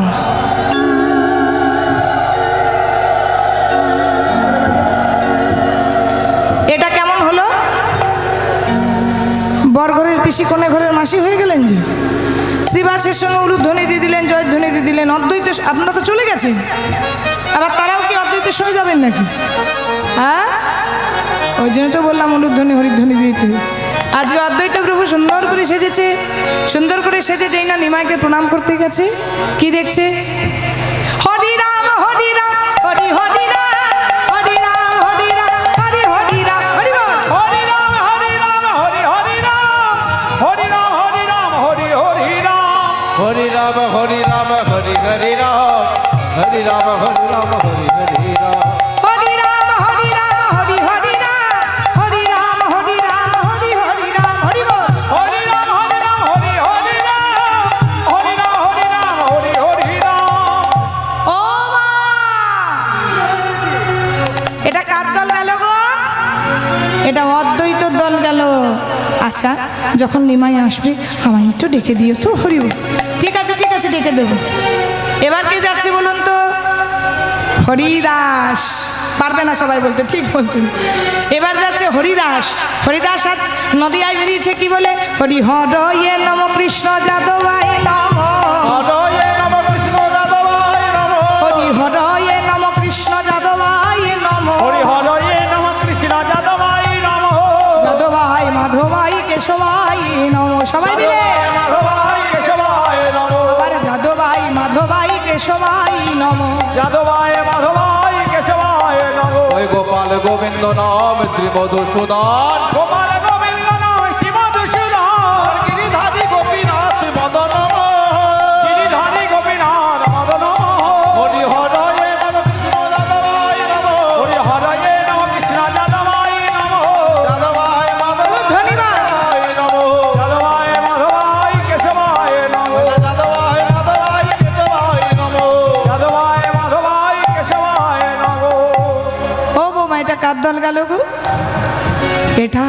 এটা কেমন হলো? বরঘরের পিসি কোনে ঘরের মাসি হয়ে গেলেন যে। শ্রীবাসের সঙ্গে উলুধ্বনি দিয়ে দিলেন, জয়ধ্বনি দিয়ে দিলেন। অদ্বৈত আপনারা তো চলে গেছেন, আবার তারাও কি অদ্বৈতের সঙ্গে যাবেন নাকি? হ্যাঁ, ওই জন্য তো বললাম উলুধ্বনি হরিধ্বনি দিতে। আজকে অদ্বৈত প্রভু সুন্দর করে সেজেছে। সুন্দর করে সেজে যেই না নিমাইকে প্রণাম করতে গেছে, কি দেখছে? হরি রাম হরি রাম, হরি হরি রাম, হরি রাম হরি রাম, হরি হরি রাম, হরি বল। हरि राम हरि राम हरि हरि राम, हरि राम हरि राम हरि हरि राम। हरि राम हरि राम हरि हरि राम, हरि राम हरि राम हरि हरि राम। হরি রাম হরি রাম, হরি হরি রাম, হরি রাম হরি রাম, হরি হরি রাম, হরি বল। हरि राम हरि राम हरि हरि राम, हरि राम हरि राम हरि हरि राम। ও মা, এটা কার দল গেল গো? এটা অদ্বৈত দল গেল। আচ্ছা, যখন নিমাই আসবে আমায় একটু ডেকে দিও তো। হরিব, ঠিক আছে ঠিক আছে, ডেকে দেবো। এবার কে যাচ্ছে বলুন তো? হরিদাস। পারবে না সবাই বলতে, ঠিক বলছেন। এবার যাচ্ছে হরিদাস। হরিদাস আজ নদীয়ায় বেরিয়েছে কি বলে? হরি হরয়ে নম কৃষ্ণ যাদবায় নম, হরয়ে নম কৃষ্ণ যাদবায় নম, হরি হরয়ে নম কৃষ্ণ যাদবায় নম, हरि हरये नमः कृष्ण यादवाय नमः। সবাই মিলে মাধবাই কেশবায় নমো আবার যাদবাই মাধবাই কেশবাই নম। যাদবায় মাধবাই কেশবায় নমো ওই গোপাল গোবিন্দ নাম শ্রী মধুসূদন গোপাল গোবিন্দ নাম শ্রী মধুসূদন গিরিধারী গোপীনাথ মদন গিরিধারী গোপীনাথ মদন হরি হরয়ে নম কৃষ্ণ যাদবায় নম হরি হরয়ে নম কৃষ্ণ যাদবায় নমো যাদবায় মাধব ধন্যবাদ। নম যাদবায় মাধবাই কেশবায় নমো যাদবায় মাধবায় কেশবায় নম যাদবায় মাধবাই কেশবায় নমো ও বৌমা এটা কার দল গেল গো? এটা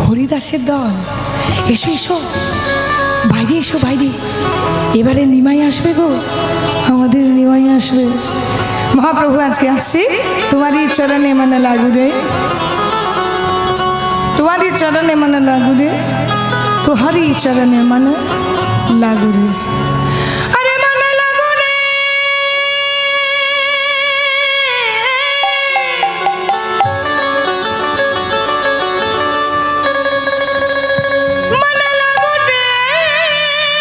হরিদাসের দল। এসো এসো বাইরে এসো বাইরে, এবারে নিমাই আসবে গো, আমাদের নিমাই আসবে। মহাপ্রভু আজকে আসছি তোমারই চরণে মানে লাগু রে, তোমারই চরণে মানে লাগু রে, তোহারই চরণে মানে লাগু রে। আরে মানে লাগু রে, মানে লাগু রে, মানে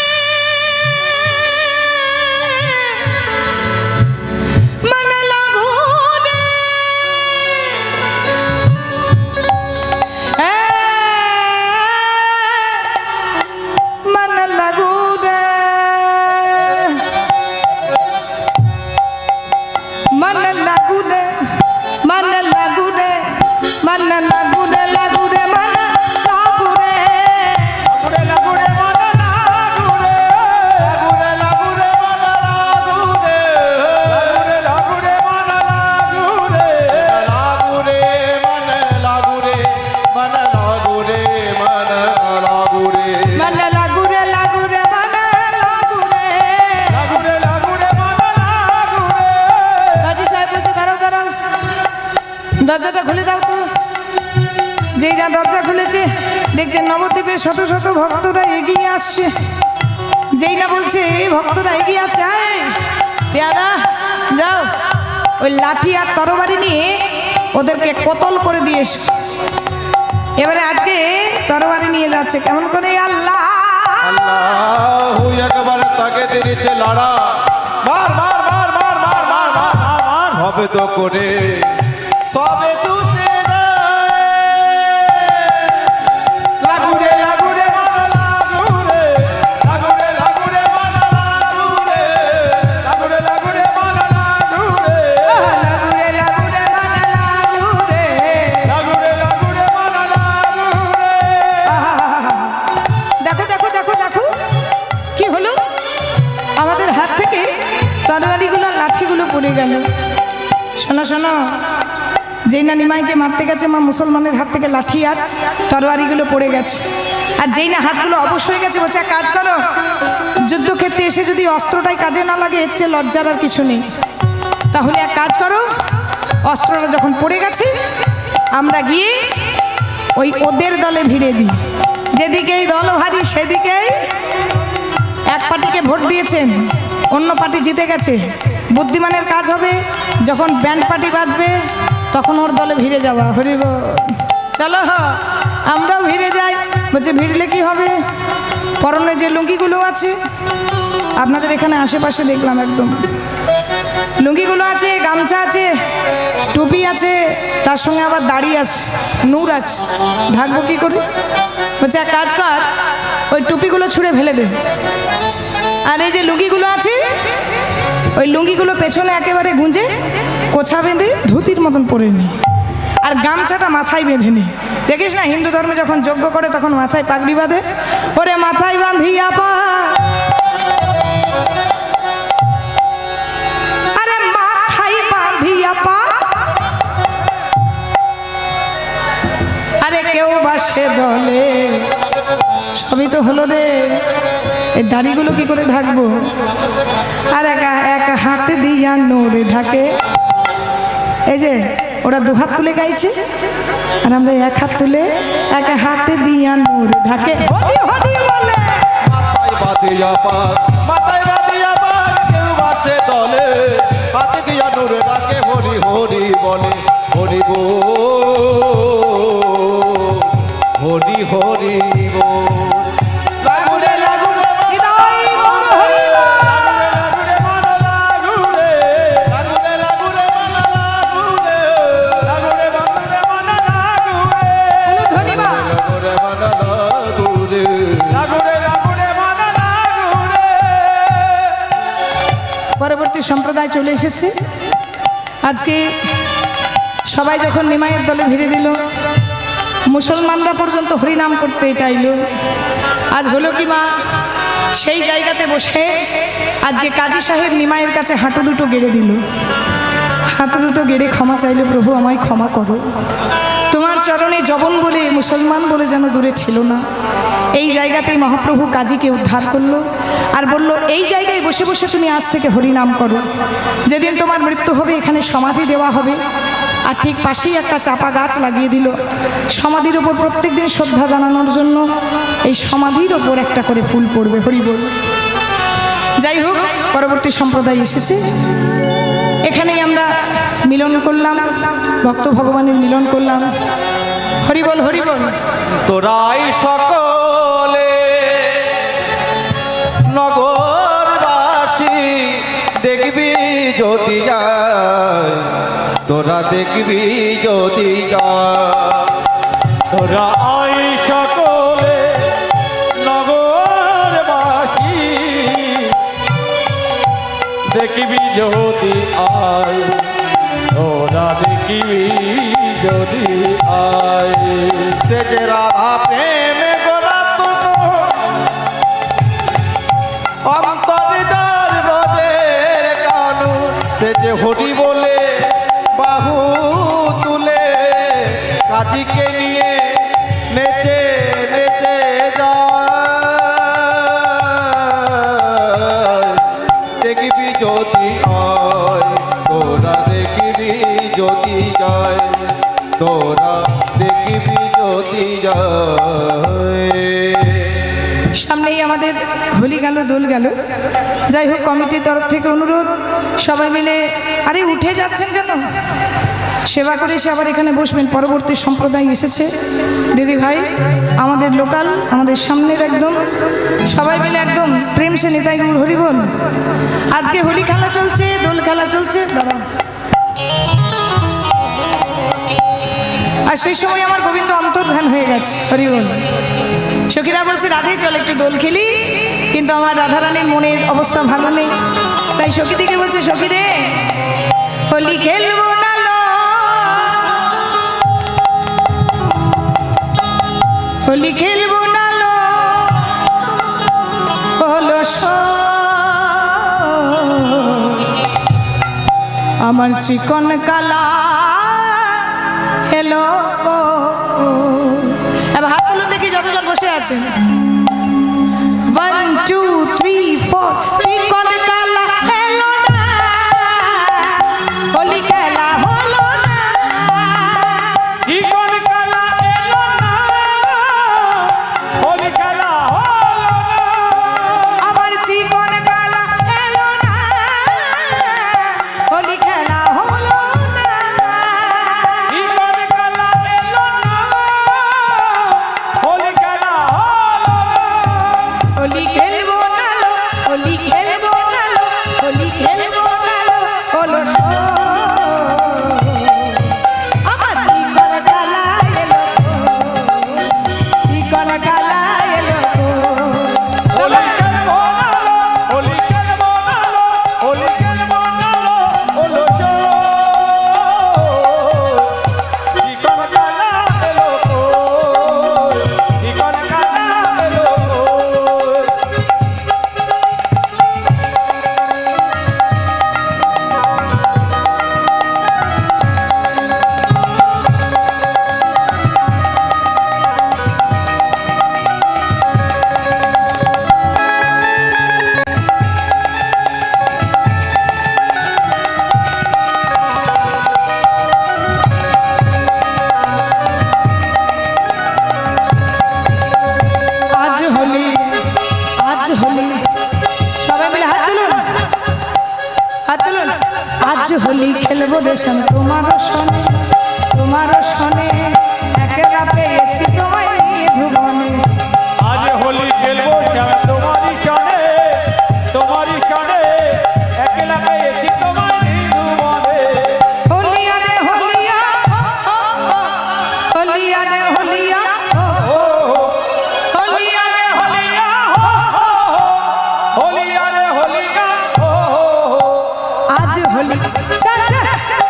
লাগু রে, মানে লাগু রে, মানে লাগু রে, মানে লাগু রে, মানে লাগু রে, লাগু রে, মানে লাগু রে। লাগুরে লাগুরে মন লাগুরে লাগুরে লাগুরে মন লাগুরে লাগুরে লাগুরে মন লাগুরে লাগুরে মন লাগুরে মন লাগুরে মন লাগুরে মানে লাগু রে, লাগু রে, মানে লাগু রে। লাগুরে লাগুরে মন লাগুরে কাজী সাহেব বলছে দাঁড়াও দাঁড়াও, দরজাটা খুলে দাও তো। যেই না দরজা খুলেছে দেখছেন নবদ্বীপের শত শত ভক্তরা এগিয়ে আসছে। যেই না বলছে এই ভক্তরা এগিয়ে আসছে, আয় পেয়াদা যাও ওই লাঠি আর তরবারি নিয়ে ওদেরকে কতল করে দিয়ে এসো। এবারে আজকে তরবারি নিয়ে যাচ্ছে কেমন করে, আল্লাহ আল্লাহ একবারে তাকে দিয়েছে লড়া, মার মার মার মার মার মার মার আমার সবে তো করে সবে তুতে লাগুরে লাগুরে মন লাগুরে লাগুরে লাগুরে মন লাগুরে লাগুরে লাগুরে মন লাগুরে লাগুরে লাগুরে মানে লাগুরে। লাগুরে লাগুরে মন লাগুরে দেখো দেখো দেখো দেখো কি হলো, আমাদের হাত থেকে তরবারিগুলো লাঠিগুলো পড়ে গেল। শোনো শোনো, যেই না নিমাইকে মারতে গেছে মা মুসলমানের হাত থেকে লাঠি আর তরবারিগুলো পড়ে গেছে। আর যেই না হাতগুলো অবশ হয়ে গেছে বলছে এক কাজ করো, যুদ্ধক্ষেত্রে এসে যদি অস্ত্রটাই কাজে না লাগে এর চেয়ে লজ্জার আর কিছু নেই। তাহলে এক কাজ করো, অস্ত্রটা যখন পড়ে গেছে আমরা গিয়ে ওই ওদের দলে ভিড়ে দিই, যেদিকেই দল ভারী সেদিকেই। এক পার্টিকে ভোট দিয়েছেন, অন্য পার্টি জিতে গেছে, বুদ্ধিমানের কাজ হবে যখন ব্যান্ড পার্টি বাজবে তখন ওর দলে ভিড়ে যাওয়া। হরিব চলো আমরাও ভিড়ে যাই। বলছে ভিড়লে কি হবে, পরনে যে লুঙ্গিগুলো আছে আপনাদের এখানে আশেপাশে দেখলাম একদম লুঙ্গিগুলো আছে, গামছা আছে, টুপি আছে, তার সঙ্গে আবার দাড়ি আছে, নূর আছে, ঢাকবো কি করে? বলছে এক কাজ কর, ওই টুপিগুলো ছুঁড়ে ফেলে দে, আর এই যে লুঙ্গিগুলো আছে ওই লুঙ্গিগুলো পেছনে একেবারে গুঁজে কোছা বেঁধে ধুতির মতন পরে নি, আর গামছাটা মাথায় বেঁধে নি। দেখিস না হিন্দু ধর্মে যখন যজ্ঞ করে তখন মাথায় পাগড়ি বাঁধে, ওরে মাথায় বাঁধিয়া পা, আরে মাথায় বাঁধিয়া পা, আরে কেউ বাসে দলে, সবই তো হলো রে, এই দাড়িগুলো কি করে ঢাকবো? আর এক হাতে দিয়া নোরে ঢাকে। এই যে ওরা দু হাত তুলে গাইছে আর আমরা এক হাত তুলে এক হাতে দিয়া নোরে ঢাকে হরি হরি বলে। মাথায় বাঁধিয়া পাত, মাথায় বাঁধিয়া পাত, কেউ বাসে দলে, হাতে দিয়া নূরে ডাকে হরি হরি বলে, হরি বল হরি হরি বল। পরবর্তী সম্প্রদায় চলে এসেছে। আজকে সবাই যখন নিমাইয়ের দলে ভিড়ে দিল, মুসলমানরা পর্যন্ত হরিনাম করতে চাইল। আজ হলো কি মা, সেই জায়গাতে বসে আজকে কাজী সাহেব নিমাইয়ের কাছে হাঁটু দুটো গেড়ে দিল। হাঁটু দুটো গেড়ে ক্ষমা চাইল, প্রভু আমায় ক্ষমা করো, তোমার চরণে জবন বলে মুসলমান বলে যেন দূরে ছিল না। এই জায়গাতেই মহাপ্রভু কাজীকে উদ্ধার করলো আর বলল, এই জায়গায় বসে বসে তুমি আজ থেকে হরিনাম করো। যেদিন তোমার মৃত্যু হবে এখানে সমাধি দেওয়া হবে। আর ঠিক পাশেই একটা চাপা গাছ লাগিয়ে দিল। সমাধির ওপর প্রত্যেকদিন শ্রদ্ধা জানানোর জন্য এই সমাধির ওপর একটা করে ফুল পড়বে। হরি বল। যাই হোক, পরবর্তী সম্প্রদায় এসেছে। এখানেই আমরা মিলন করলাম, ভক্ত ভগবানের মিলন করলাম। হরি বল, হরি বল। তোরাই সকলে নগরবাসী দেখবি যদি যায়, তোরা দেখবি যদি যায়। তোরা আই সকলে নগরবাসী দেখিবি যদি আয়, তোরা দেখিবি যদি আয়। সে যে রাধা প্রেমে গোরা তনু অন্তর্জাল ব্রজের কানু, সে যে হরি বলে বাহু তুলে কাজীকে নিয়ে নেচে নেচে যায়। দেখবি যদি আয়, তোরা দেখবি যদি যায়, তোরা দেখবি যদি যায়। সামনেই আমাদের হোলি গেল, দোল গেল। যাই হোক, কমিটির তরফ থেকে অনুরোধ, সবাই মিলে, আরে উঠে যাচ্ছেন কেন? সেবা করে এসে আবার এখানে বসবেন। পরবর্তী সম্প্রদায় এসেছে দিদি ভাই, আমাদের লোকাল, আমাদের সামনের একদম, সবাই মিলে একদম প্রেম সে নিতাই গৌর হরি বল। আজকে হোলি খেলা চলছে, দোল খেলা চলছে, দাঁড়া। আর সেই সময় আমার গোবিন্দ অন্তর্ধান হয়ে গেছে। হরি বল। সখীরা বলছে, রাধে চল একটু দোল খেলি, কিন্তু আমার রাধারানীর মনের অবস্থা ভালো নেই। তাই সখী দিকে বলছে, সখী রে হোলি খেলবো না লো, হোলি খেলবো না লো, হলো আমার চিকন কালা হেলো। এবার হাত তুলুন দেখি যতজন বসে আছেন। 1 2 3 4 চিকন কালা হেলো না, হোলি খেলা হলো না। জীবন কালা এলো না, হোলি খেলা হলো না। আমার জীবন কালা হেলো না, হোলি খেলা হলো না। জীবন কালা এলো না, হোলি খেলা হলো না। হোলি খেলবো না লো, হোলি খেলবো না লো, হোলি খেলবো না লো, হলো না। আমার জীবন কালা এলো, জীবন কালা এলো। হোলি খেলবো না লো, হোলি খেলবো না লো, হোলি খেলবো না লো, হলো জো। জীবন কালা এলো, জীবন কালা এলো। আজ হোলি, আজ হোলি, সবাই মিলে হাত তুলুন, হাত তুলুন। আজ হোলি খেলবো দেশন তোমারও শোনে, তোমারও শোনে, একলা পেয়েছি তোমায় নিয়ে ভুবনে। আজ হোলি খেলবো শ্যাম তোমারই সনে, তোমারই সনে, একলা পেয়েছি তোমার নির্মলে। হোলিয়া রে হোলিয়া, হোলিয়া রে হোলিয়া, হোলিয়া রে হোলিয়া, হোলিয়া রে হোলিয়া, আজ হলি চাচা